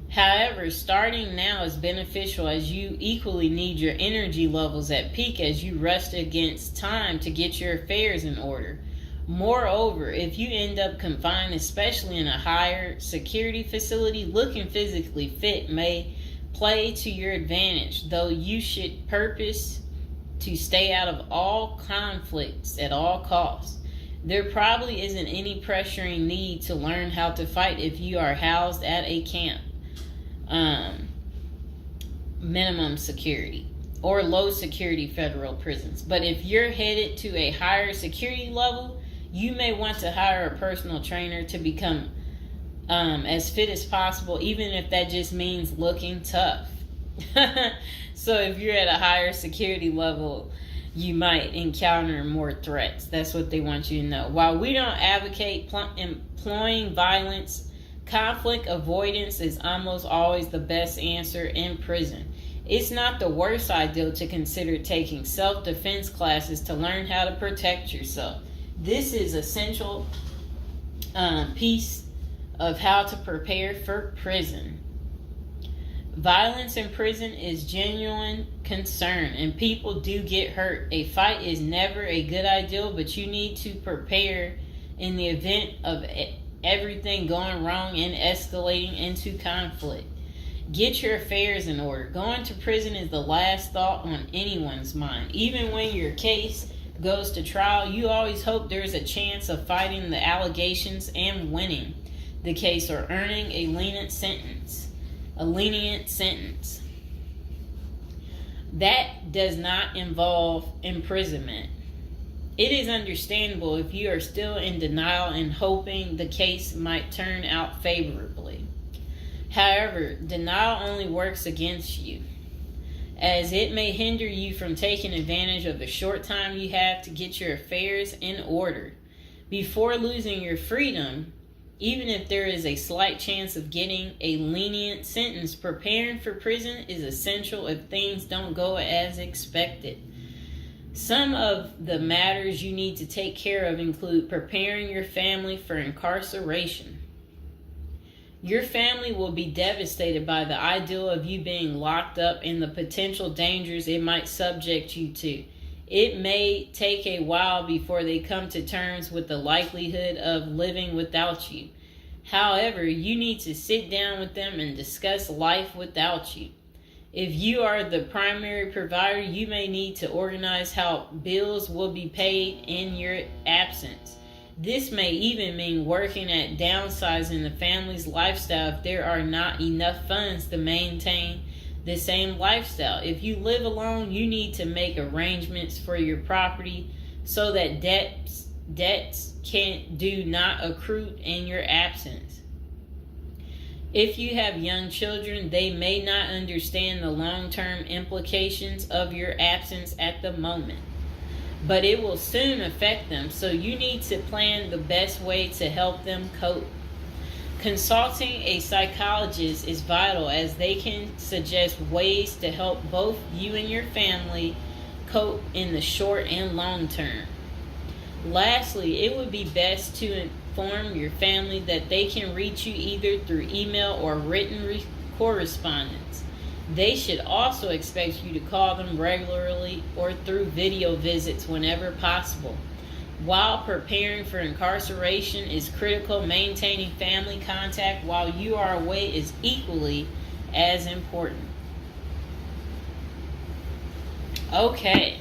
However, starting now is beneficial as you equally need your energy levels at peak as you rush against time to get your affairs in order. Moreover, if you end up confined, especially in a higher security facility, looking physically fit may play to your advantage, though you should purpose to stay out of all conflicts at all costs. There probably isn't any pressuring need to learn how to fight if you are housed at a camp, minimum security, or low security federal prisons. But if you're headed to a higher security level, you may want to hire a personal trainer to become as fit as possible, even if that just means looking tough. So if you're at a higher security level, you might encounter more threats. That's what they want you to know. While we don't advocate employing violence, conflict avoidance is almost always the best answer in prison. It's not the worst idea to consider taking self-defense classes to learn how to protect yourself. This is essential piece of how to prepare for prison. Violence in prison is genuine concern, and people do get hurt. A fight is never a good idea, but you need to prepare in the event of everything going wrong and escalating into conflict. Get your affairs in order. Going to prison is the last thought on anyone's mind. Even when your case goes to trial, you always hope there's a chance of fighting the allegations and winning the case or earning a lenient sentence. That does not involve imprisonment. It is understandable if you are still in denial and hoping the case might turn out favorably. However, denial only works against you, as it may hinder you from taking advantage of the short time you have to get your affairs in order. Before losing your freedom, even if there is a slight chance of getting a lenient sentence, preparing for prison is essential if things don't go as expected. Some of the matters you need to take care of include preparing your family for incarceration. Your family will be devastated by the idea of you being locked up and the potential dangers it might subject you to. It may take a while before they come to terms with the likelihood of living without you. However, you need to sit down with them and discuss life without you. If you are the primary provider, you may need to organize how bills will be paid in your absence. This may even mean working at downsizing the family's lifestyle if there are not enough funds to maintain the same lifestyle. If you live alone, you need to make arrangements for your property so that debts do not accrue in your absence. If you have young children, they may not understand the long-term implications of your absence at the moment, but it will soon affect them, so you need to plan the best way to help them cope. Consulting a psychologist is vital, as they can suggest ways to help both you and your family cope in the short and long term. Lastly, it would be best to inform your family that they can reach you either through email or written correspondence. They should also expect you to call them regularly or through video visits whenever possible. While preparing for incarceration is critical, maintaining family contact while you are away is equally as important. Okay,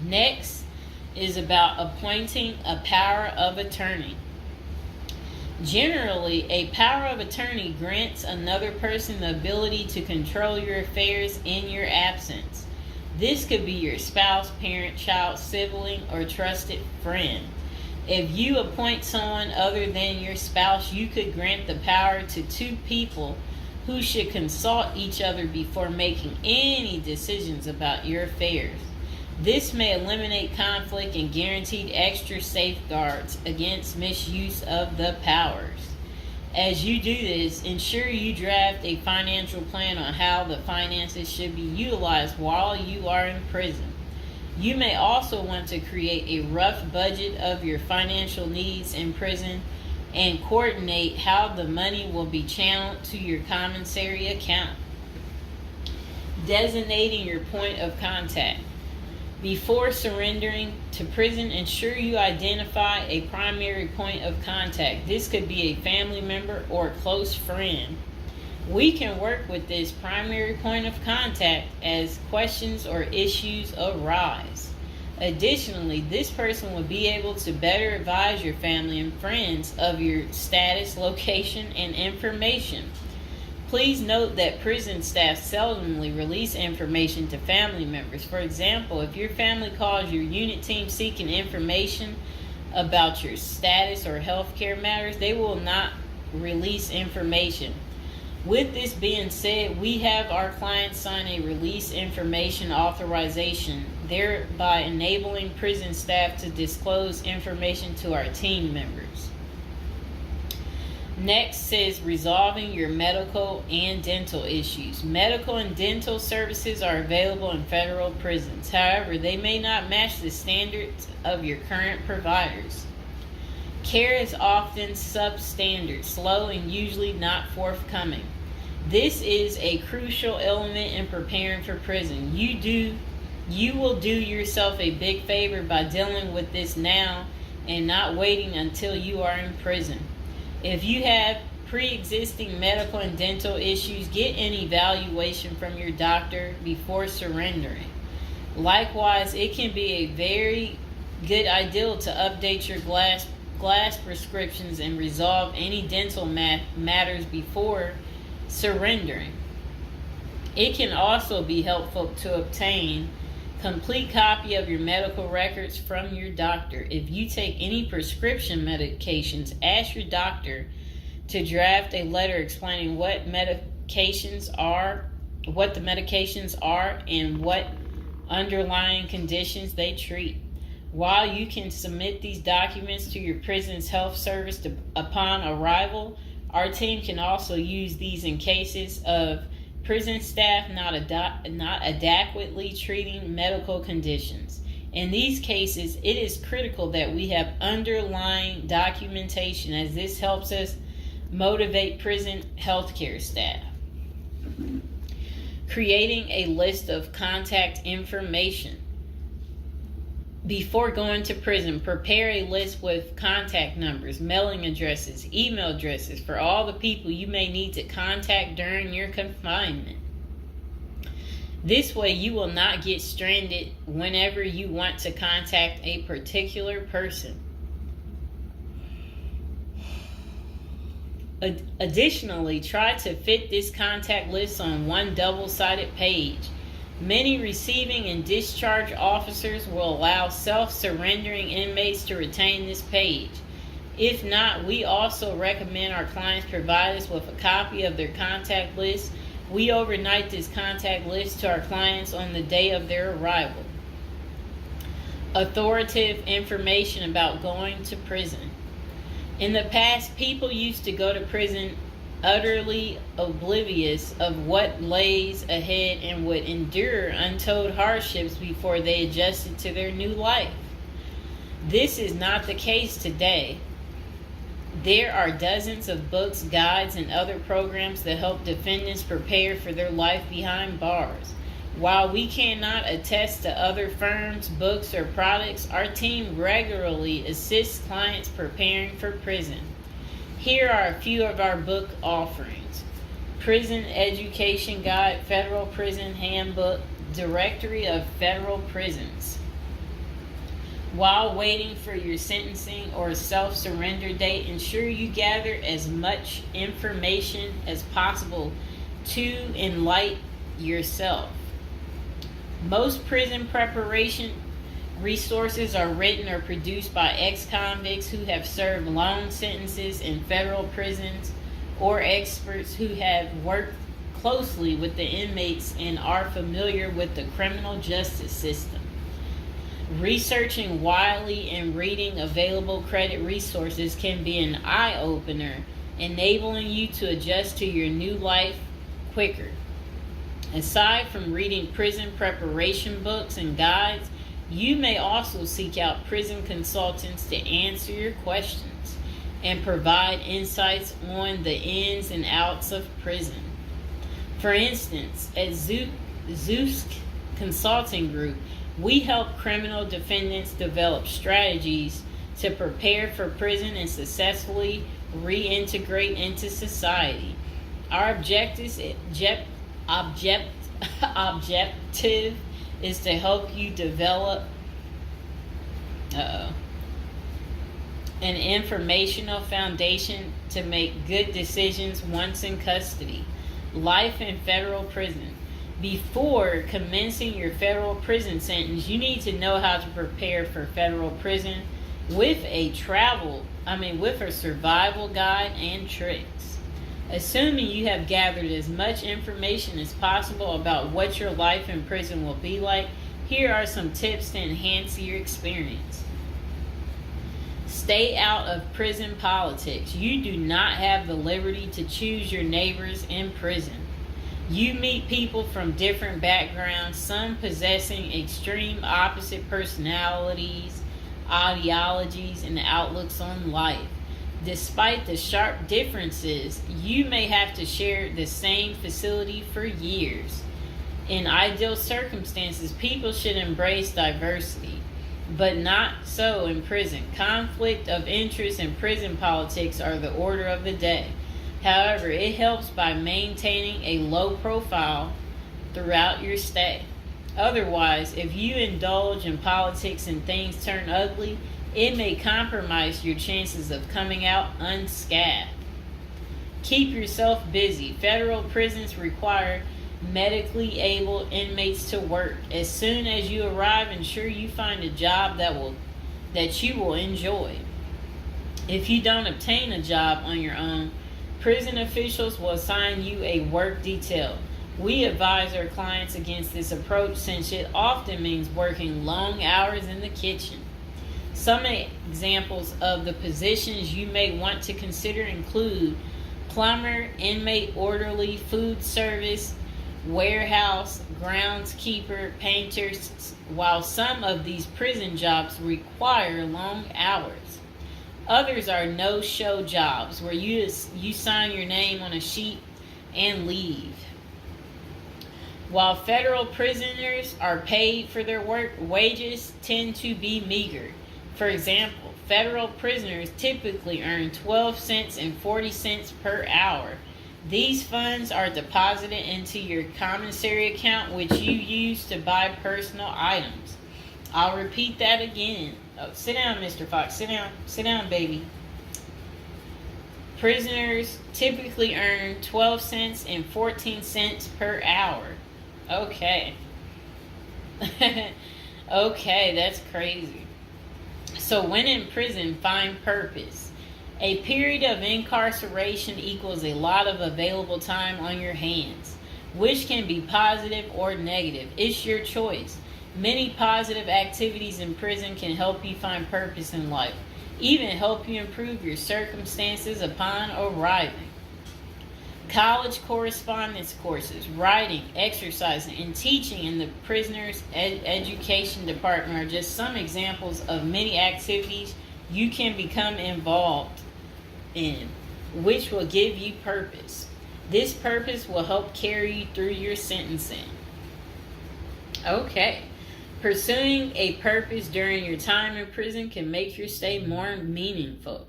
next is about appointing a power of attorney. Generally, a power of attorney grants another person the ability to control your affairs in your absence. This could be your spouse, parent, child, sibling, or trusted friend. If you appoint someone other than your spouse, you could grant the power to two people who should consult each other before making any decisions about your affairs. This may eliminate conflict and guarantee extra safeguards against misuse of the powers. As you do this, ensure you draft a financial plan on how the finances should be utilized while you are in prison. You may also want to create a rough budget of your financial needs in prison and coordinate how the money will be channeled to your commissary account. Designating your point of contact. Before surrendering to prison, ensure you identify a primary point of contact. This could be a family member or a close friend. We can work with this primary point of contact as questions or issues arise. Additionally, this person will be able to better advise your family and friends of your status, location, and information. Please note that prison staff seldomly release information to family members. For example, if your family calls your unit team seeking information about your status or healthcare matters, they will not release information. With this being said, we have our clients sign a release information authorization, thereby enabling prison staff to disclose information to our team members. Next says resolving your medical and dental issues. Medical and dental services are available in federal prisons. However, they may not match the standards of your current providers. Care is often substandard, slow, and usually not forthcoming. This is a crucial element in preparing for prison. You will do yourself a big favor by dealing with this now and not waiting until you are in prison. If you have pre-existing medical and dental issues, get an evaluation from your doctor before surrendering. Likewise, it can be a very good idea to update your glass prescriptions and resolve any dental matters before surrendering. It can also be helpful to obtain complete copy of your medical records from your doctor. If you take any prescription medications, ask your doctor to draft a letter explaining what the medications are, and what underlying conditions they treat. While you can submit these documents to your prison's health service upon arrival, our team can also use these in cases of prison staff not adequately treating medical conditions. In these cases, it is critical that we have underlying documentation, as this helps us motivate prison healthcare staff. Creating a list of contact information. Before going to prison, prepare a list with contact numbers, mailing addresses, email addresses for all the people you may need to contact during your confinement. This way, you will not get stranded whenever you want to contact a particular person. Additionally, try to fit this contact list on one double-sided page. Many receiving and discharge officers will allow self-surrendering inmates to retain this page. If not, we also recommend our clients provide us with a copy of their contact list. We overnight this contact list to our clients on the day of their arrival. Authoritative information about going to prison. In the past, people used to go to prison utterly oblivious of what lays ahead and would endure untold hardships before they adjusted to their new life. This is not the case today. There are dozens of books, guides, and other programs that help defendants prepare for their life behind bars. While we cannot attest to other firms, books, or products, our team regularly assists clients preparing for prison. Here are a few of our book offerings: Prison Education Guide, Federal Prison Handbook, Directory of Federal Prisons. While waiting for your sentencing or self-surrender date, ensure you gather as much information as possible to enlighten yourself. Most prison preparation resources are written or produced by ex-convicts who have served long sentences in federal prisons, or experts who have worked closely with the inmates and are familiar with the criminal justice system. Researching widely and reading available credit resources can be an eye-opener, enabling you to adjust to your new life quicker. Aside from reading prison preparation books and guides, you may also seek out prison consultants to answer your questions and provide insights on the ins and outs of prison. For instance, at Zeus Consulting Group, we help criminal defendants develop strategies to prepare for prison and successfully reintegrate into society. Our objective is to help you develop an informational foundation to make good decisions once in custody. Life in federal prison. Before commencing your federal prison sentence, you need to know how to prepare for federal prison with a survival guide and tricks. Assuming you have gathered as much information as possible about what your life in prison will be like, here are some tips to enhance your experience. Stay out of prison politics. You do not have the liberty to choose your neighbors in prison. You meet people from different backgrounds, some possessing extreme opposite personalities, ideologies, and outlooks on life. Despite the sharp differences, you may have to share the same facility for years. In ideal circumstances, people should embrace diversity, but not so in prison. Conflict of interest and prison politics are the order of the day. However, it helps by maintaining a low profile throughout your stay. Otherwise, if you indulge in politics and things turn ugly, it may compromise your chances of coming out unscathed. Keep yourself busy. Federal prisons require medically able inmates to work. As soon as you arrive, ensure you find a job that you will enjoy. If you don't obtain a job on your own, prison officials will assign you a work detail. We advise our clients against this approach since it often means working long hours in the kitchen. Some examples of the positions you may want to consider include plumber, inmate orderly, food service, warehouse, groundskeeper, painters. While some of these prison jobs require long hours, others are no-show jobs where you sign your name on a sheet and leave. While federal prisoners are paid for their work, wages tend to be meager. For example, federal prisoners typically earn 12 cents and 40 cents per hour. These funds are deposited into your commissary account, which you use to buy personal items. I'll repeat that again. Oh, sit down, Mr. Fox. Sit down. Sit down, baby. Prisoners typically earn 12 cents and 14 cents per hour. Okay. Okay, that's crazy. So when in prison, find purpose. A period of incarceration equals a lot of available time on your hands, which can be positive or negative. It's your choice. Many positive activities in prison can help you find purpose in life, even help you improve your circumstances upon arriving. College correspondence courses, writing, exercising, and teaching in the prisoner's education department are just some examples of many activities you can become involved in, which will give you purpose. This purpose will help carry you through your sentencing. Okay. Pursuing a purpose during your time in prison can make your stay more meaningful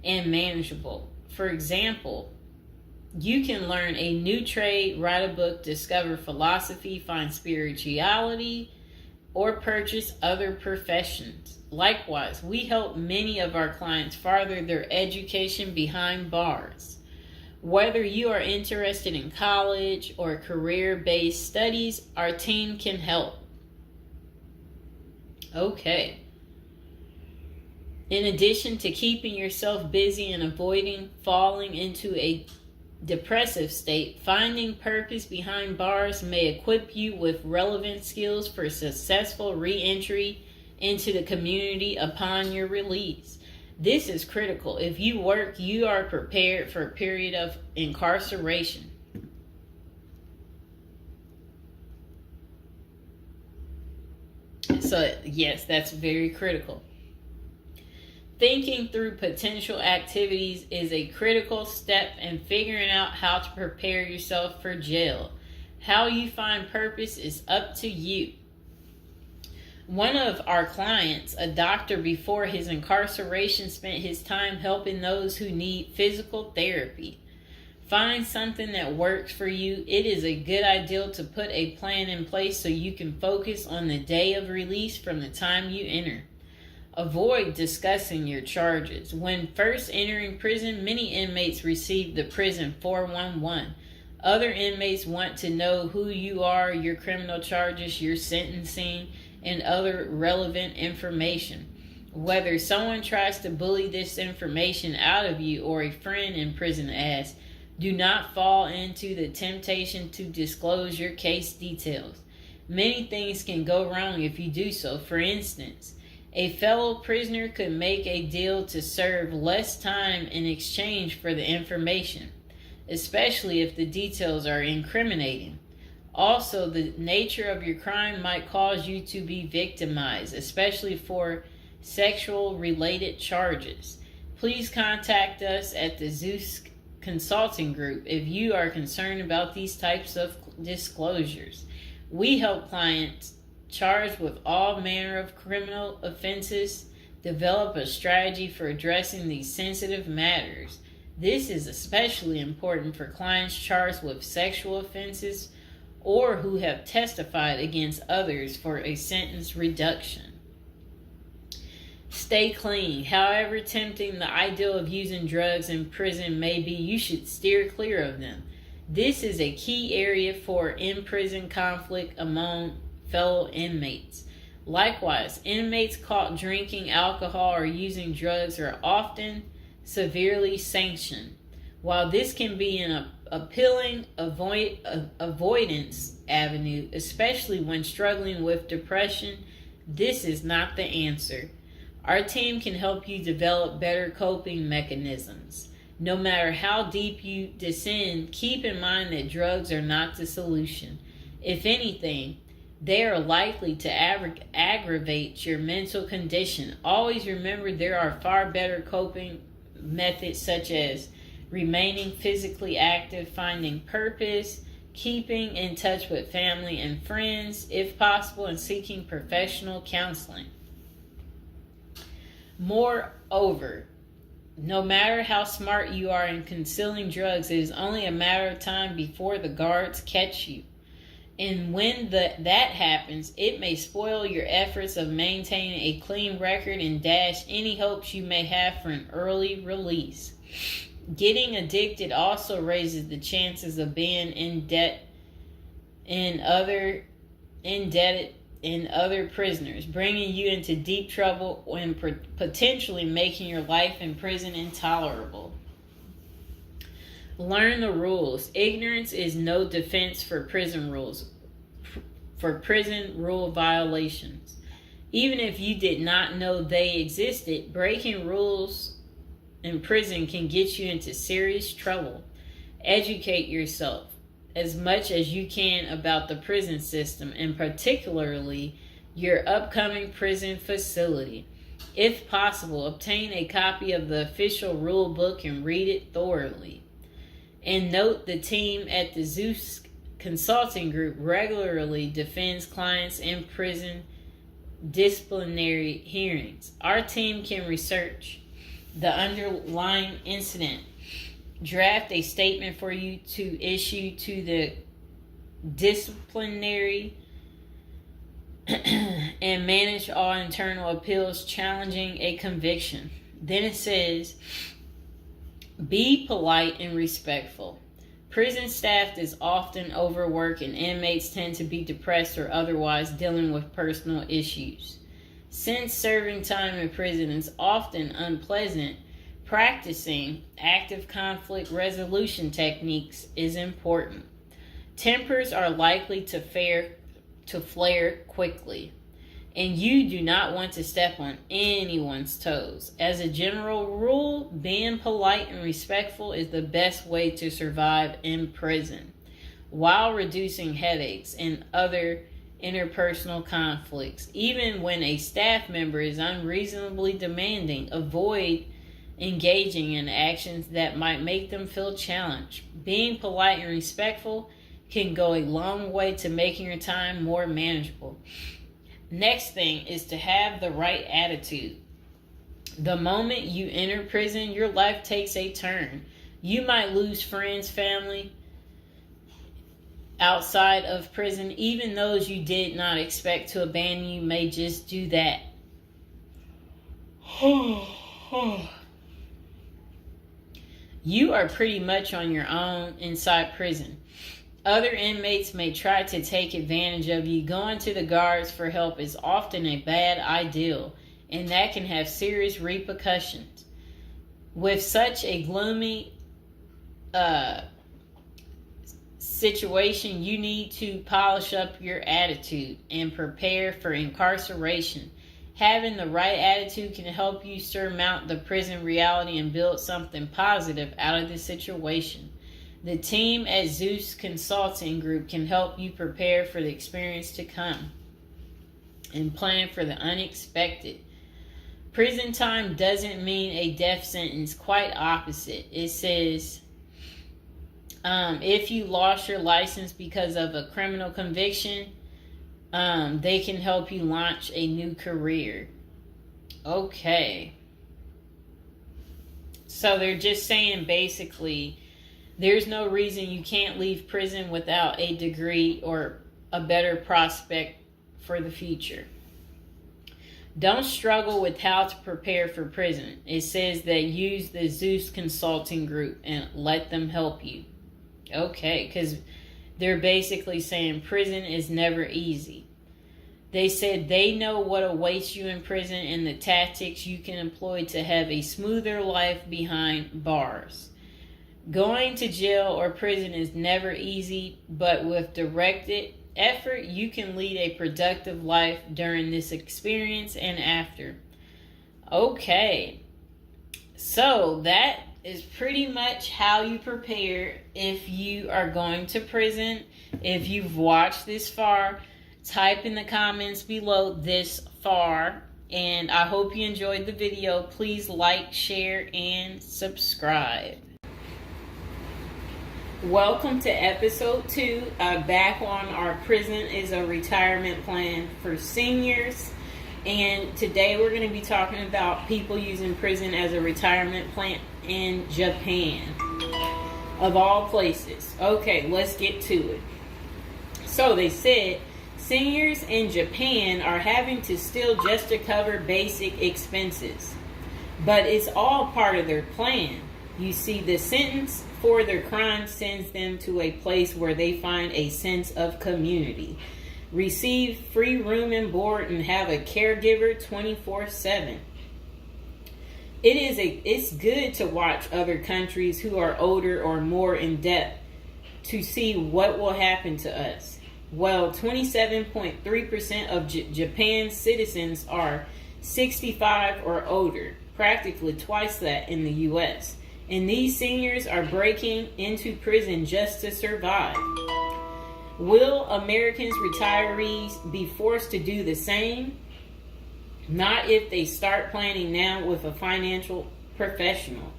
and manageable. For example, you can learn a new trade, write a book, discover philosophy, find spirituality, or purchase other professions. Likewise, we help many of our clients further their education behind bars. Whether you are interested in college or career-based studies, our team can help. Okay. In addition to keeping yourself busy and avoiding falling into a depressive state, finding purpose behind bars may equip you with relevant skills for successful re-entry into the community upon your release. This is critical. If you work, you are prepared for a period of incarceration. So, yes, that's very critical. Thinking through potential activities is a critical step in figuring out how to prepare yourself for jail. How you find purpose is up to you. One of our clients, a doctor before his incarceration, spent his time helping those who need physical therapy. Find something that works for you. It is a good idea to put a plan in place so you can focus on the day of release from the time you enter. Avoid discussing your charges. When first entering prison, many inmates receive the prison 411. Other inmates want to know who you are, your criminal charges, your sentencing, and other relevant information. Whether someone tries to bully this information out of you or a friend in prison asks, do not fall into the temptation to disclose your case details. Many things can go wrong if you do so. For instance, a fellow prisoner could make a deal to serve less time in exchange for the information, especially if the details are incriminating. Also, the nature of your crime might cause you to be victimized, especially for sexual-related charges. Please contact us at the Zeus Consulting Group if you are concerned about these types of disclosures. We help clients charged with all manner of criminal offenses develop a strategy for addressing these sensitive matters. This is especially important for clients charged with sexual offenses or who have testified against others for a sentence reduction. Stay clean. However tempting the ideal of using drugs in prison may be, you should steer clear of them. This is a key area for in-prison conflict among fellow inmates. Likewise, inmates caught drinking alcohol or using drugs are often severely sanctioned. While this can be an appealing avoidance avenue, especially when struggling with depression, this is not the answer. Our team can help you develop better coping mechanisms. No matter how deep you descend, keep in mind that drugs are not the solution. If anything, they are likely to aggravate your mental condition. Always remember there are far better coping methods such as remaining physically active, finding purpose, keeping in touch with family and friends, if possible, and seeking professional counseling. Moreover, no matter how smart you are in concealing drugs, it is only a matter of time before the guards catch you. And when that happens, it may spoil your efforts of maintaining a clean record and dash any hopes you may have for an early release. Getting addicted also raises the chances of being indebted in other prisoners, bringing you into deep trouble and potentially making your life in prison intolerable. Learn the rules. Ignorance is no defense for prison rules, for prison rule violations. Even if you did not know they existed, breaking rules in prison can get you into serious trouble. Educate yourself as much as you can about the prison system, and particularly your upcoming prison facility. If possible, obtain a copy of the official rule book and read it thoroughly. And note, the team at the Zeus Consulting Group regularly defends clients in prison disciplinary hearings. Our team can research the underlying incident, draft a statement for you to issue to the disciplinary, and manage all internal appeals challenging a conviction. Then it says, be polite and respectful. Prison staff is often overworked and inmates tend to be depressed or otherwise dealing with personal issues. Since serving time in prison is often unpleasant, practicing active conflict resolution techniques is important. Tempers are likely to flare quickly, and you do not want to step on anyone's toes. As a general rule, being polite and respectful is the best way to survive in prison, while reducing headaches and other interpersonal conflicts. Even when a staff member is unreasonably demanding, avoid engaging in actions that might make them feel challenged. Being polite and respectful can go a long way to making your time more manageable. Next thing is to have the right attitude. The moment you enter prison, your life takes a turn. You might lose friends, family outside of prison. Even those you did not expect to abandon you may just do that. You are pretty much on your own inside prison. Other inmates may try to take advantage of you. Going to the guards for help is often a bad idea, and that can have serious repercussions. With such a gloomy situation, you need to polish up your attitude and prepare for incarceration. Having the right attitude can help you surmount the prison reality and build something positive out of the situation. The team at Zeus Consulting Group can help you prepare for the experience to come and plan for the unexpected. Prison time doesn't mean a death sentence. Quite opposite. It says if you lost your license because of a criminal conviction, they can help you launch a new career. Okay. So they're just saying basically there's no reason you can't leave prison without a degree or a better prospect for the future. Don't struggle with how to prepare for prison. It says that use the Zeus Consulting Group and let them help you. Okay, because they're basically saying prison is never easy. They said they know what awaits you in prison and the tactics you can employ to have a smoother life behind bars. Going to jail or prison is never easy, but with directed effort, you can lead a productive life during this experience and after. Okay, so that is pretty much how you prepare if you are going to prison. If you've watched this far, type in the comments below this far, and I hope you enjoyed the video. Please like, share, and subscribe. Welcome to episode 2, back on our Prison is a Retirement Plan for Seniors. And today we're going to be talking about people using prison as a retirement plan in Japan, of all places. Okay, let's get to it. So they said seniors in Japan are having to steal just to cover basic expenses, but it's all part of their plan. You see, the sentence for their crime sends them to a place where they find a sense of community, receive free room and board, and have a caregiver 24/7. It's good to watch other countries who are older or more in depth to see what will happen to us. Well, 27.3% of Japan's citizens are 65 or older, practically twice that in the U.S. And these seniors are breaking into prison just to survive. Will Americans retirees be forced to do the same? Not if they start planning now with a financial professional.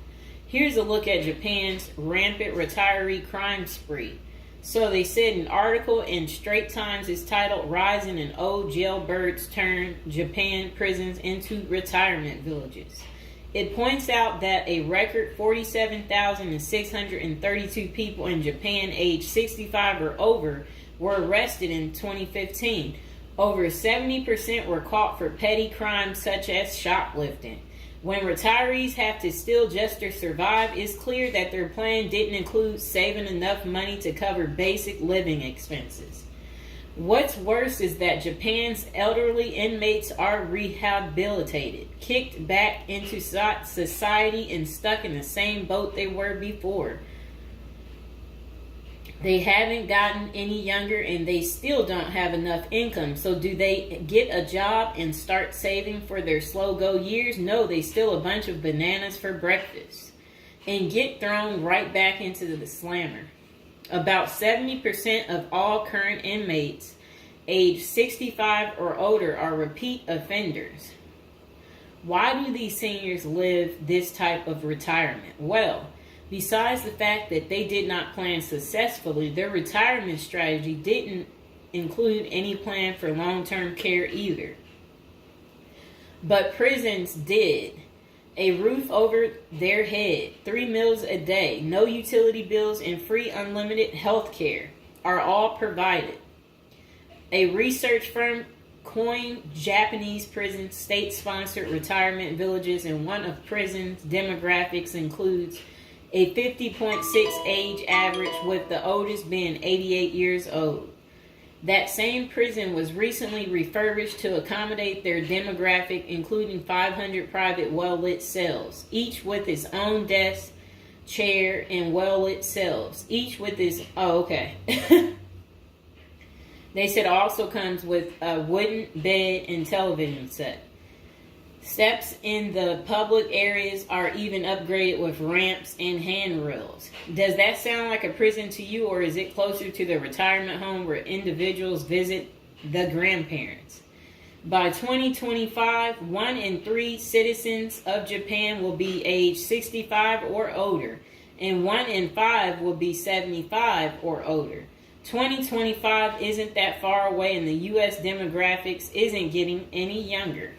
Here's a look at Japan's rampant retiree crime spree. So they said an article in Straits Times is titled "Rising in Old Jailbirds Turn Japan Prisons into Retirement Villages." It points out that a record 47,632 people in Japan aged 65 or over were arrested in 2015. Over 70% were caught for petty crimes such as shoplifting. When retirees have to steal just to survive, it's clear that their plan didn't include saving enough money to cover basic living expenses. What's worse is that Japan's elderly inmates are rehabilitated, kicked back into society, and stuck in the same boat they were before. They haven't gotten any younger, and they still don't have enough income. So do they get a job and start saving for their slow-go years? No, they steal a bunch of bananas for breakfast and get thrown right back into the slammer. About 70% of all current inmates aged 65 or older are repeat offenders. Why do these seniors live this type of retirement? Well, besides the fact that they did not plan successfully, their retirement strategy didn't include any plan for long-term care either. But prisons did. A roof over their head, 3 meals a day, no utility bills, and free unlimited health care are all provided. A research firm coined Japanese prisons state-sponsored retirement villages, and one of prisons' demographics includes a 50.6 age average, with the oldest being 88 years old. That same prison was recently refurbished to accommodate their demographic, including 500 private well-lit cells, each with its own desk, chair, and well-lit cells, each with its... Oh, okay. They said also comes with a wooden bed and television set. Steps in the public areas are even upgraded with ramps and handrails. Does that sound like a prison to you, or is it closer to the retirement home where individuals visit the grandparents? By 2025, 1 in 3 citizens of Japan will be age 65 or older, and 1 in 5 will be 75 or older. 2025 isn't that far away, and the U.S. demographics isn't getting any younger.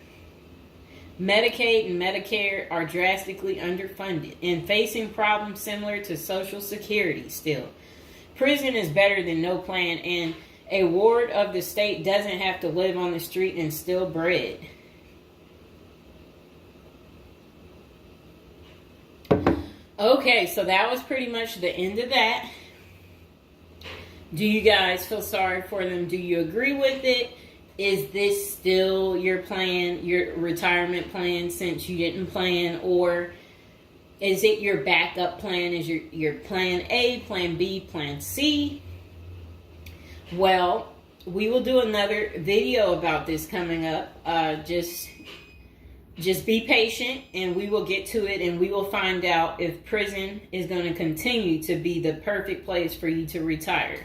Medicaid and Medicare are drastically underfunded and facing problems similar to Social Security still. Prison is better than no plan, and a ward of the state doesn't have to live on the street and steal bread. Okay, so that was pretty much the end of that. Do you guys feel sorry for them? Do you agree with it? Is this still your plan, your retirement plan, since you didn't plan? Or is it your backup plan? Is your plan A, plan B, plan C? Well, we will do another video about this coming up. Just be patient, and we will get to it, and we will find out if prison is going to continue to be the perfect place for you to retire.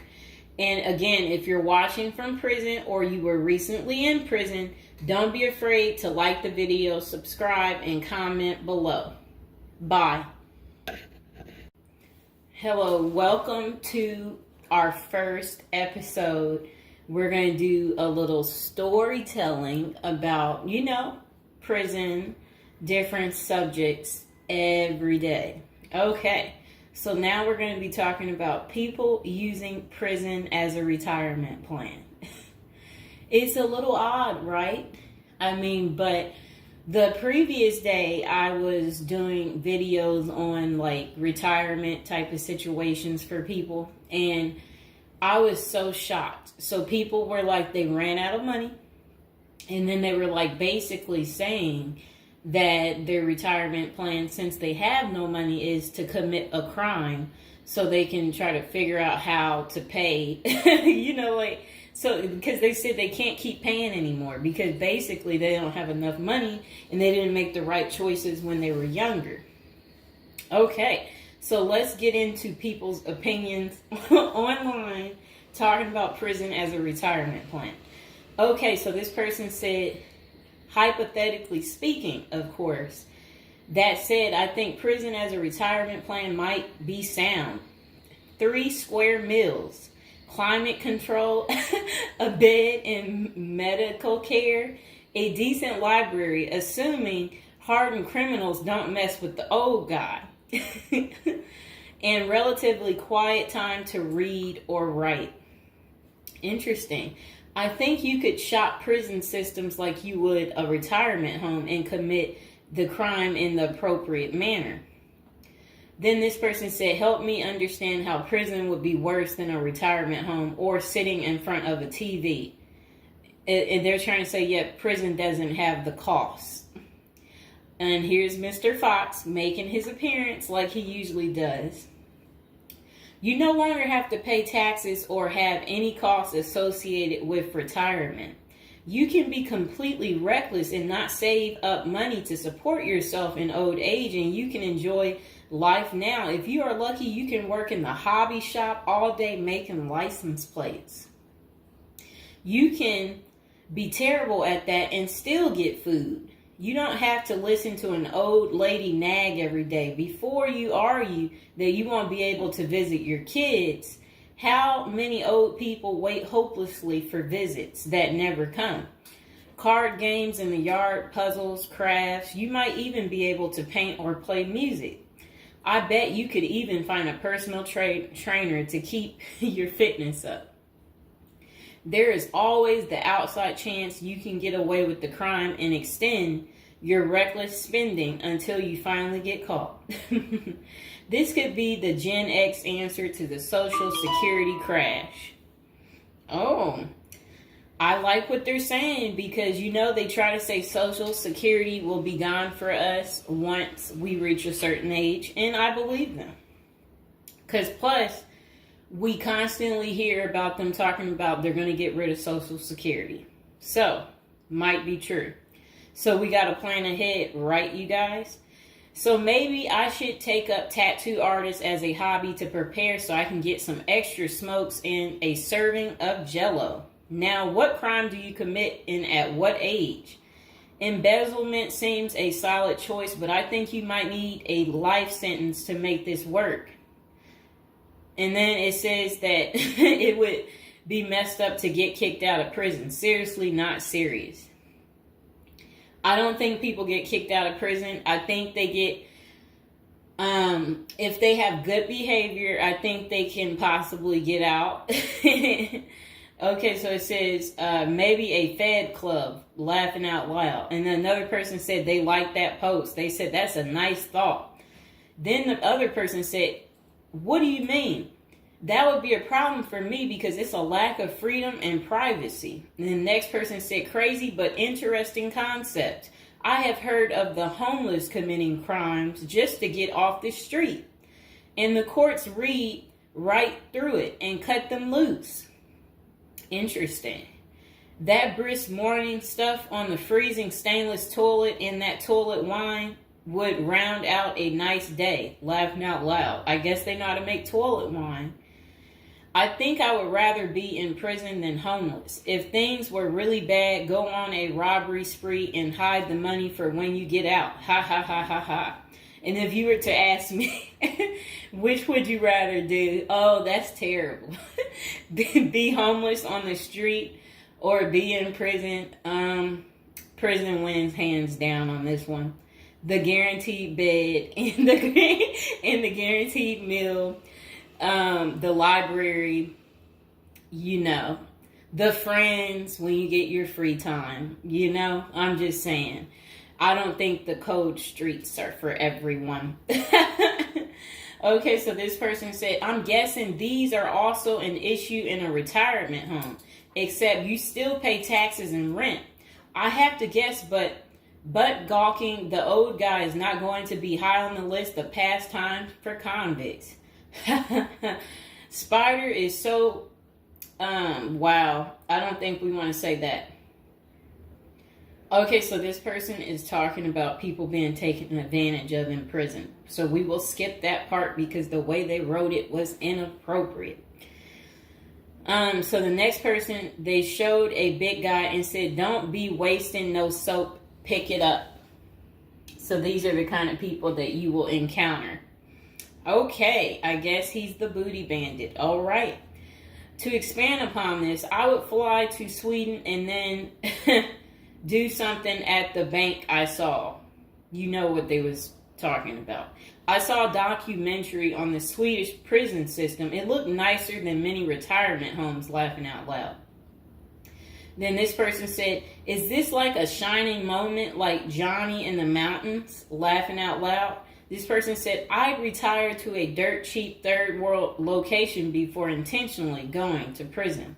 And again, if you're watching from prison or you were recently in prison, don't be afraid to like the video, subscribe, and comment below. Bye. Hello, welcome to our first episode. We're going to do a little storytelling about, prison, different subjects every day. Okay, so now we're going to be talking about people using prison as a retirement plan. It's a little odd, right? But the previous day I was doing videos on like retirement type of situations for people, and I was so shocked. So people were like, they ran out of money, and then they were like basically saying that their retirement plan, since they have no money, is to commit a crime so they can try to figure out how to pay. So because they said they can't keep paying anymore because basically they don't have enough money and they didn't make the right choices when they were younger. Okay, so let's get into people's opinions online talking about prison as a retirement plan. Okay, so this person said, hypothetically speaking, of course, that said, I think prison as a retirement plan might be sound. 3 square meals, climate control, a bed and medical care, a decent library, assuming hardened criminals don't mess with the old guy, and relatively quiet time to read or write. Interesting. I think you could shop prison systems like you would a retirement home and commit the crime in the appropriate manner. Then this person said, help me understand how prison would be worse than a retirement home or sitting in front of a TV. And they're trying to say, yeah, prison doesn't have the costs. And here's Mr. Fox making his appearance like he usually does. You no longer have to pay taxes or have any costs associated with retirement. You can be completely reckless and not save up money to support yourself in old age, and you can enjoy life now. If you are lucky, you can work in the hobby shop all day making license plates. You can be terrible at that and still get food. You don't have to listen to an old lady nag every day before you argue that you won't be able to visit your kids. How many old people wait hopelessly for visits that never come? Card games in the yard, puzzles, crafts. You might even be able to paint or play music. I bet you could even find a personal trainer to keep your fitness up. There is always the outside chance you can get away with the crime and extend your reckless spending until you finally get caught. This could be the Gen X answer to the Social Security crash. Oh, I like what they're saying because, they try to say Social Security will be gone for us once we reach a certain age, and I believe them. Because plus, we constantly hear about them talking about they're going to get rid of Social Security. So, might be true. So we got to plan ahead, right, you guys? So maybe I should take up tattoo artists as a hobby to prepare so I can get some extra smokes and a serving of Jell-O. Now, what crime do you commit and at what age? Embezzlement seems a solid choice, but I think you might need a life sentence to make this work. And then it says that it would be messed up to get kicked out of prison. Seriously, not serious. I don't think people get kicked out of prison. I think they get, if they have good behavior, I think they can possibly get out. Okay, so it says, maybe a Fed club, laughing out loud. And then another person said they liked that post. They said, that's a nice thought. Then the other person said, what do you mean? That would be a problem for me because it's a lack of freedom and privacy. And the next person said, crazy but interesting concept. I have heard of the homeless committing crimes just to get off the street. And the courts read right through it and cut them loose. Interesting. That brisk morning stuff on the freezing stainless toilet and that toilet wine would round out a nice day. Laughing out loud. I guess they know how to make toilet wine. I think I would rather be in prison than homeless. If things were really bad, go on a robbery spree and hide the money for when you get out. Ha ha ha ha ha. And if you were to ask me, which would you rather do? Oh, that's terrible. Be homeless on the street or be in prison? Prison wins hands down on this one. The guaranteed bed and the guaranteed meal, the library, the friends when you get your free time, I'm just saying. I don't think the cold streets are for everyone. Okay, so this person said, I'm guessing these are also an issue in a retirement home, except you still pay taxes and rent. I have to guess, but gawking, the old guy is not going to be high on the list of pastimes for convicts. Spider is so, wow, I don't think we want to say that. Okay, so this person is talking about people being taken advantage of in prison. So we will skip that part because the way they wrote it was inappropriate. So the next person, they showed a big guy and said, don't be wasting no soap, pick it up. So these are the kind of people that you will encounter. Okay, I guess he's the booty bandit. All right. To expand upon this, I would fly to Sweden and then do something at the bank I saw. You know what they was talking about. I saw a documentary on the Swedish prison system. It looked nicer than many retirement homes, laughing out loud. Then this person said, is this like a shining moment like Johnny in the Mountains, laughing out loud? This person said, I'd retire to a dirt cheap third world location before intentionally going to prison.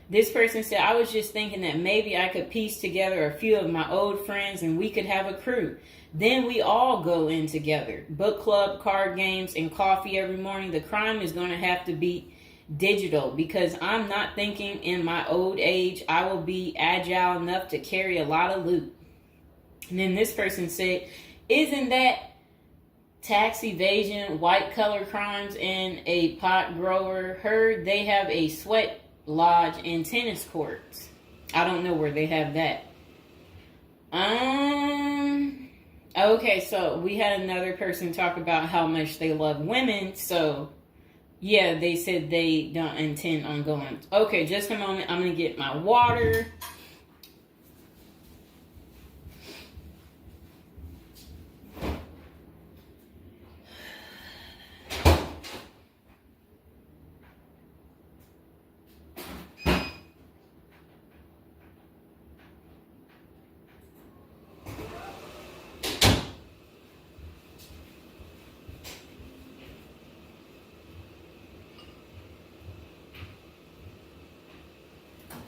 This person said, I was just thinking that maybe I could piece together a few of my old friends and we could have a crew. Then we all go in together. Book club, card games, and coffee every morning. The crime is going to have to be digital because I'm not thinking in my old age I will be agile enough to carry a lot of loot. And then this person said, isn't that tax evasion, white collar crimes, and a pot grower? Heard they have a sweat lodge and tennis courts. I don't know where they have that. Okay, so we had another person talk about how much they love women. So yeah, they said they don't intend on going. Okay, just a moment. I'm gonna get my water.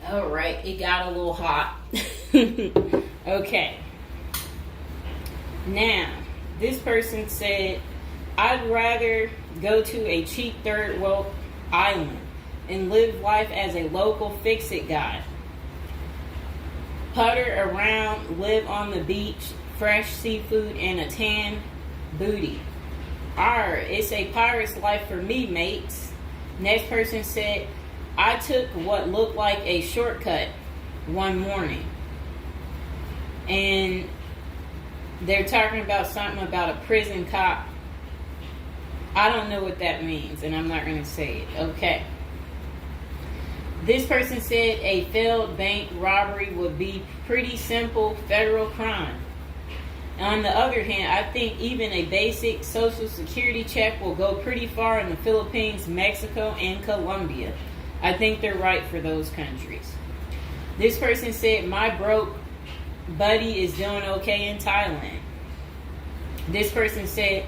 All right, it got a little hot. Okay. Now, this person said, I'd rather go to a cheap third world island and live life as a local fix-it guy. Putter around, live on the beach, fresh seafood, and a tan booty. It's a pirate's life for me, mates. Next person said, I took what looked like a shortcut one morning. And they're talking about something about a prison cop. I don't know what that means, and I'm not going to say it. Okay. This person said a failed bank robbery would be pretty simple federal crime. On the other hand, I think even a basic social security check will go pretty far in the Philippines, Mexico, and Colombia. I think they're right for those countries. This person said, my broke buddy is doing okay in Thailand. This person said,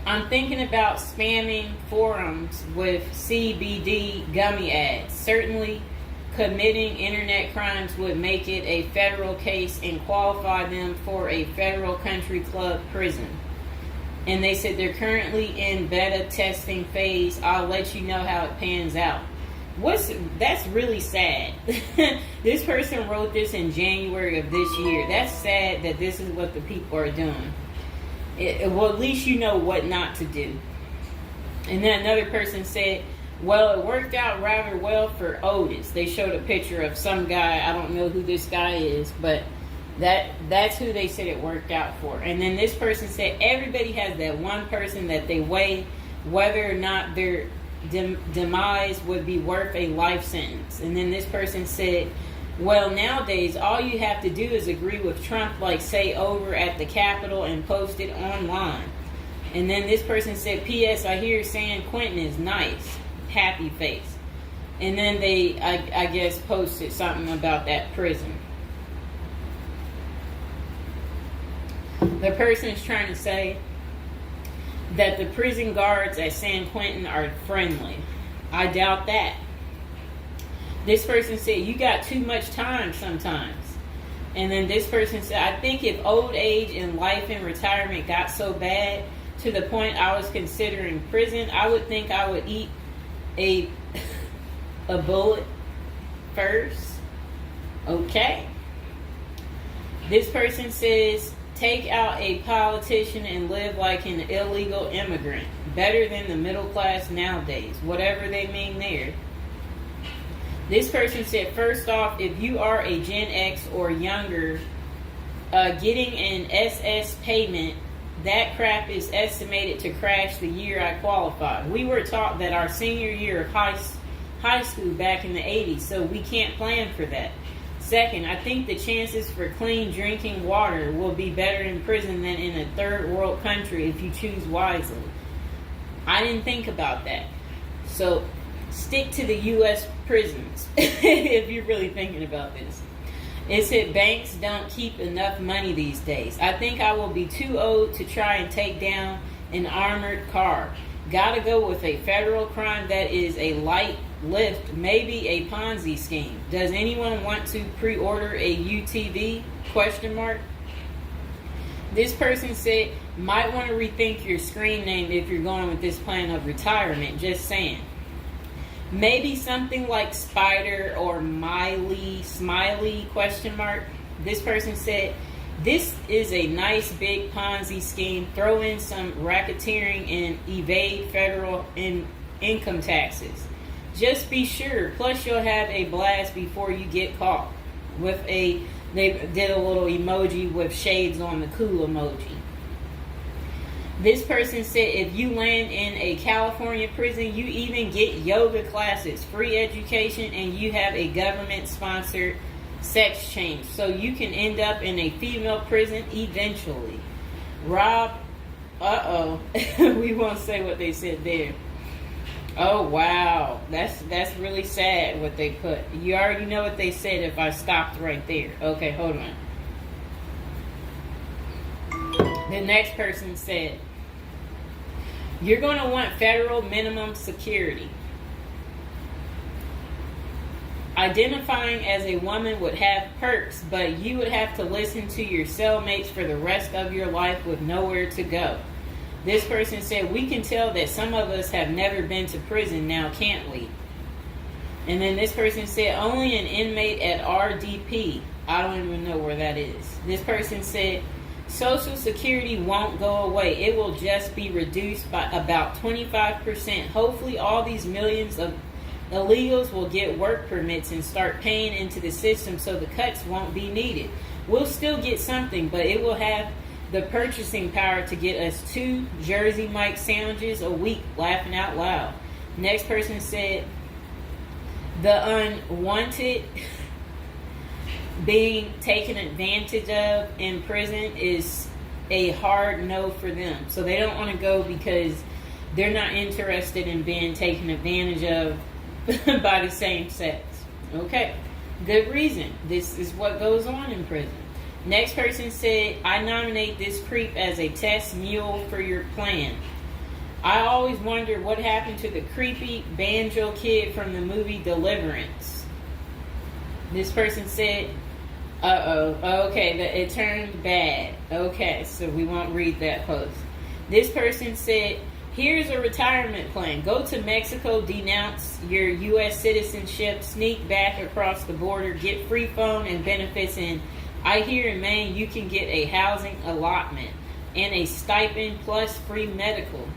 I'm thinking about spamming forums with CBD gummy ads. Certainly, committing internet crimes would make it a federal case and qualify them for a federal country club prison. And they said they're currently in beta testing phase. I'll let you know how it pans out. That's really sad. This person wrote this in January of this year. That's sad that this is what the people are doing. Well, at least you know what not to do. And then another person said, well, it worked out rather well for Otis. They showed a picture of some guy. I don't know who this guy is, but that's who they said it worked out for. And then this person said everybody has that one person that they weigh whether or not their demise would be worth a life sentence. And then this person said, well, nowadays all you have to do is agree with Trump, like say over at the Capitol, and post it online. And then this person said, P.S. I hear San Quentin is nice. Happy face. And then they, I guess, posted something about that prison. The person is trying to say that the prison guards at San Quentin are friendly. I doubt that. This person said, you got too much time sometimes. And then this person said, I think if old age and life and retirement got so bad to the point I was considering prison, I would think I would eat a bullet first. Okay. This person says, take out a politician and live like an illegal immigrant. Better than the middle class nowadays. Whatever they mean there. This person said, first off, if you are a Gen X or younger, getting an SS payment, that crap is estimated to crash the year I qualified. We were taught that our senior year of high school back in the 80s, so we can't plan for that. Second, I think the chances for clean drinking water will be better in prison than in a third world country if you choose wisely. I didn't think about that. So stick to the U.S. prisons if you're really thinking about this. It said banks don't keep enough money these days. I think I will be too old to try and take down an armored car. Gotta go with a federal crime that is a light lift, maybe a Ponzi scheme. Does anyone want to pre-order a UTV? Question mark. This person said, might want to rethink your screen name if you're going with this plan of retirement. Just saying. Maybe something like Spider or Smiley, question mark. This person said, this is a nice big Ponzi scheme. Throw in some racketeering and evade federal income taxes. Just be sure. Plus you'll have a blast before you get caught. They did a little emoji with shades on the cool emoji. This person said if you land in a California prison, you even get yoga classes, free education, and you have a government-sponsored sex change. So you can end up in a female prison eventually. Rob, we won't say what they said there. Oh, wow. That's really sad what they put. You already know what they said if I stopped right there. Okay, hold on. The next person said, you're going to want federal minimum security. Identifying as a woman would have perks, but you would have to listen to your cellmates for the rest of your life with nowhere to go. This person said, we can tell that some of us have never been to prison now, can't we? And then this person said, only an inmate at RDP. I don't even know where that is. This person said, Social Security won't go away. It will just be reduced by about 25%. Hopefully all these millions of Illegals will get work permits and start paying into the system so the cuts won't be needed. We'll still get something, but it will have the purchasing power to get us 2 Jersey Mike sandwiches a week, laughing out loud. Next person said, the unwanted being taken advantage of in prison is a hard no for them. So they don't want to go because they're not interested in being taken advantage of by the same sex. Okay, good reason. This is what goes on in prison. Next person said, I nominate this creep as a test mule for your plan. I always wondered what happened to the creepy banjo kid from the movie Deliverance. This person said, okay, it turned bad. Okay, so we won't read that post. This person said, here's a retirement plan. Go to Mexico, denounce your U.S. citizenship, sneak back across the border, get free phone and benefits, and I hear in Maine you can get a housing allotment and a stipend plus free medical.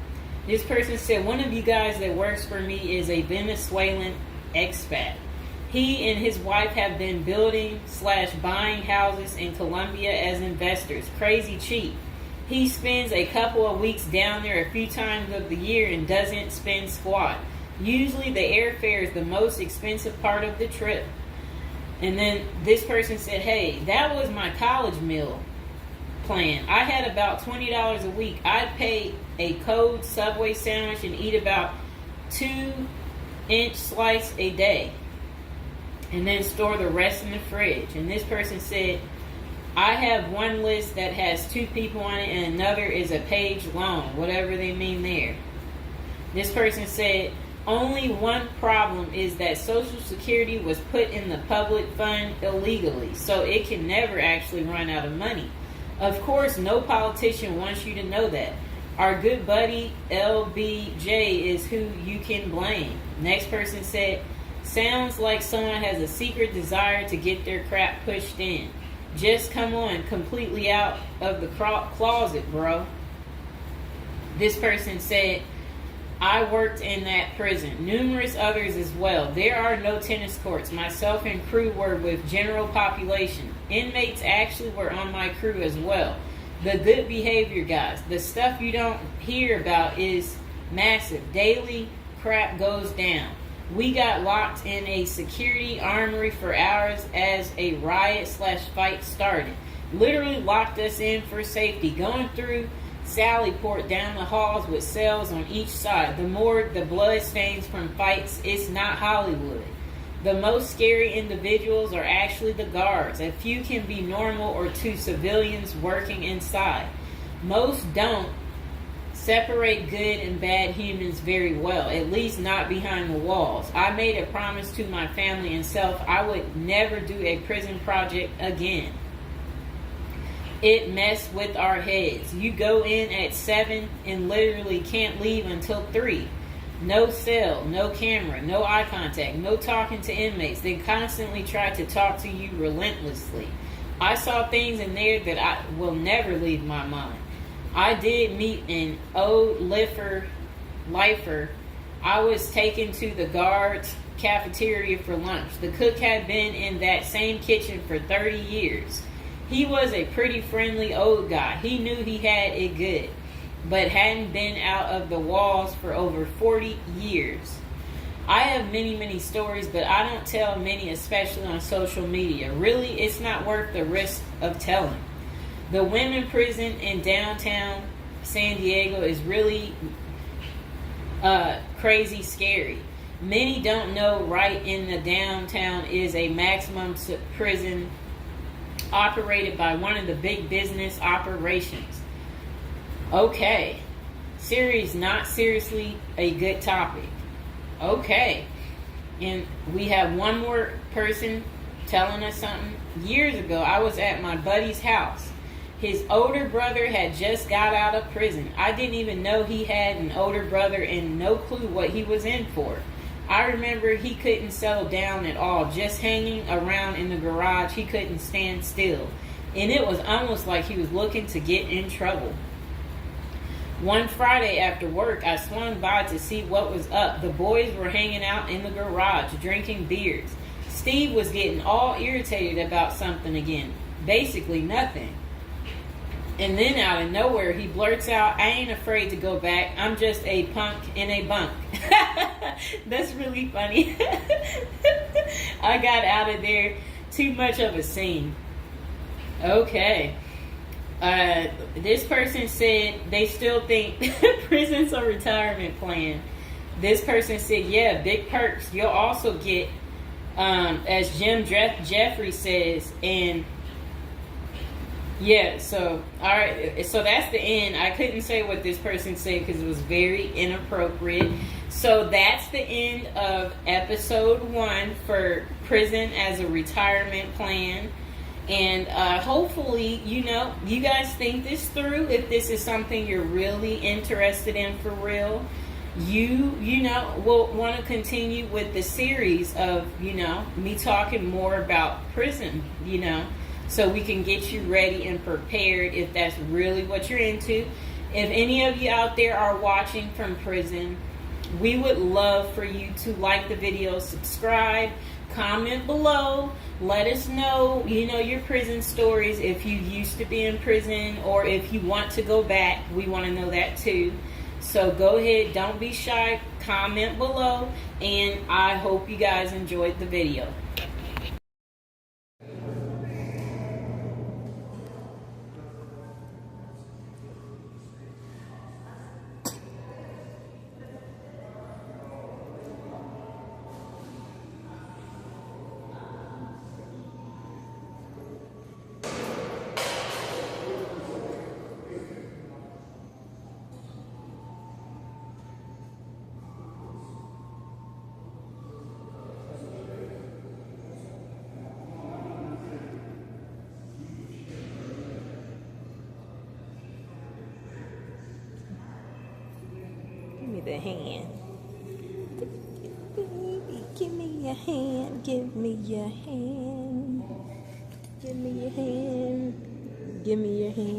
This person said, one of you guys that works for me is a Venezuelan expat. He and his wife have been building/buying houses in Colombia as investors. Crazy cheap. He spends a couple of weeks down there a few times of the year and doesn't spend squat. Usually the airfare is the most expensive part of the trip. And then this person said, hey, that was my college meal plan. I had about $20 a week. I'd pay a cold Subway sandwich and eat about 2-inch slice a day. And then store the rest in the fridge. And this person said, I have one list that has 2 people on it and another is a page long, whatever they mean there. This person said, only one problem is that Social Security was put in the public fund illegally, so it can never actually run out of money. Of course, no politician wants you to know that. Our good buddy LBJ is who you can blame. Next person said, sounds like someone has a secret desire to get their crap pushed in. Just come on, completely out of the closet, bro. This person said, I worked in that prison. Numerous others as well. There are no tennis courts. Myself and crew were with general population. Inmates actually were on my crew as well. The good behavior guys. The stuff you don't hear about is massive. Daily crap goes down. We got locked in a security armory for hours as a riot/fight started. Literally locked us in for safety. Going through Sallyport down the halls with cells on each side. The more the blood stains from fights, it's not Hollywood. The most scary individuals are actually the guards. A few can be normal or 2 civilians working inside. Most don't separate good and bad humans very well, at least not behind the walls. I made a promise to my family and self I would never do a prison project again. It messed with our heads. You go in at 7 and literally can't leave until 3. No cell, no camera, no eye contact, no talking to inmates. They constantly try to talk to you relentlessly. I saw things in there that I will never leave my mind. I did meet an old lifer. I was taken to the guards' cafeteria for lunch. The cook had been in that same kitchen for 30 years. He was a pretty friendly old guy. He knew he had it good, but hadn't been out of the walls for over 40 years. I have many, many stories, but I don't tell many, especially on social media. Really, it's not worth the risk of telling. The women prison in downtown San Diego is really crazy scary. Many don't know right in the downtown is a maximum prison operated by one of the big business operations. Okay. Series not seriously a good topic. Okay. And we have one more person telling us something. Years ago, I was at my buddy's house. His older brother had just got out of prison. I didn't even know he had an older brother and no clue what he was in for. I remember he couldn't settle down at all, just hanging around in the garage. He couldn't stand still. And it was almost like he was looking to get in trouble. One Friday after work, I swung by to see what was up. The boys were hanging out in the garage, drinking beers. Steve was getting all irritated about something again. Basically nothing. And then out of nowhere, he blurts out, I ain't afraid to go back. I'm just a punk in a bunk. That's really funny. I got out of there. Too much of a scene. Okay. This person said they still think prison's a retirement plan. This person said, yeah, big perks. You'll also get, as Jim Jeffrey says, and yeah, so, all right, so that's the end. I couldn't say what this person said because it was very inappropriate. So that's the end of episode 1 for prison as a retirement plan. And hopefully, you guys think this through. If this is something you're really interested in for real, you will want to continue with the series of, me talking more about prison, so we can get you ready and prepared if that's really what you're into. If any of you out there are watching from prison, we would love for you to like the video, subscribe, comment below, let us know, your prison stories, if you used to be in prison or if you want to go back. We want to know that too. So go ahead, don't be shy, comment below, and I hope you guys enjoyed the video. The hand. Baby, give me your hand. Give me your hand. Give me your hand. Give me your hand.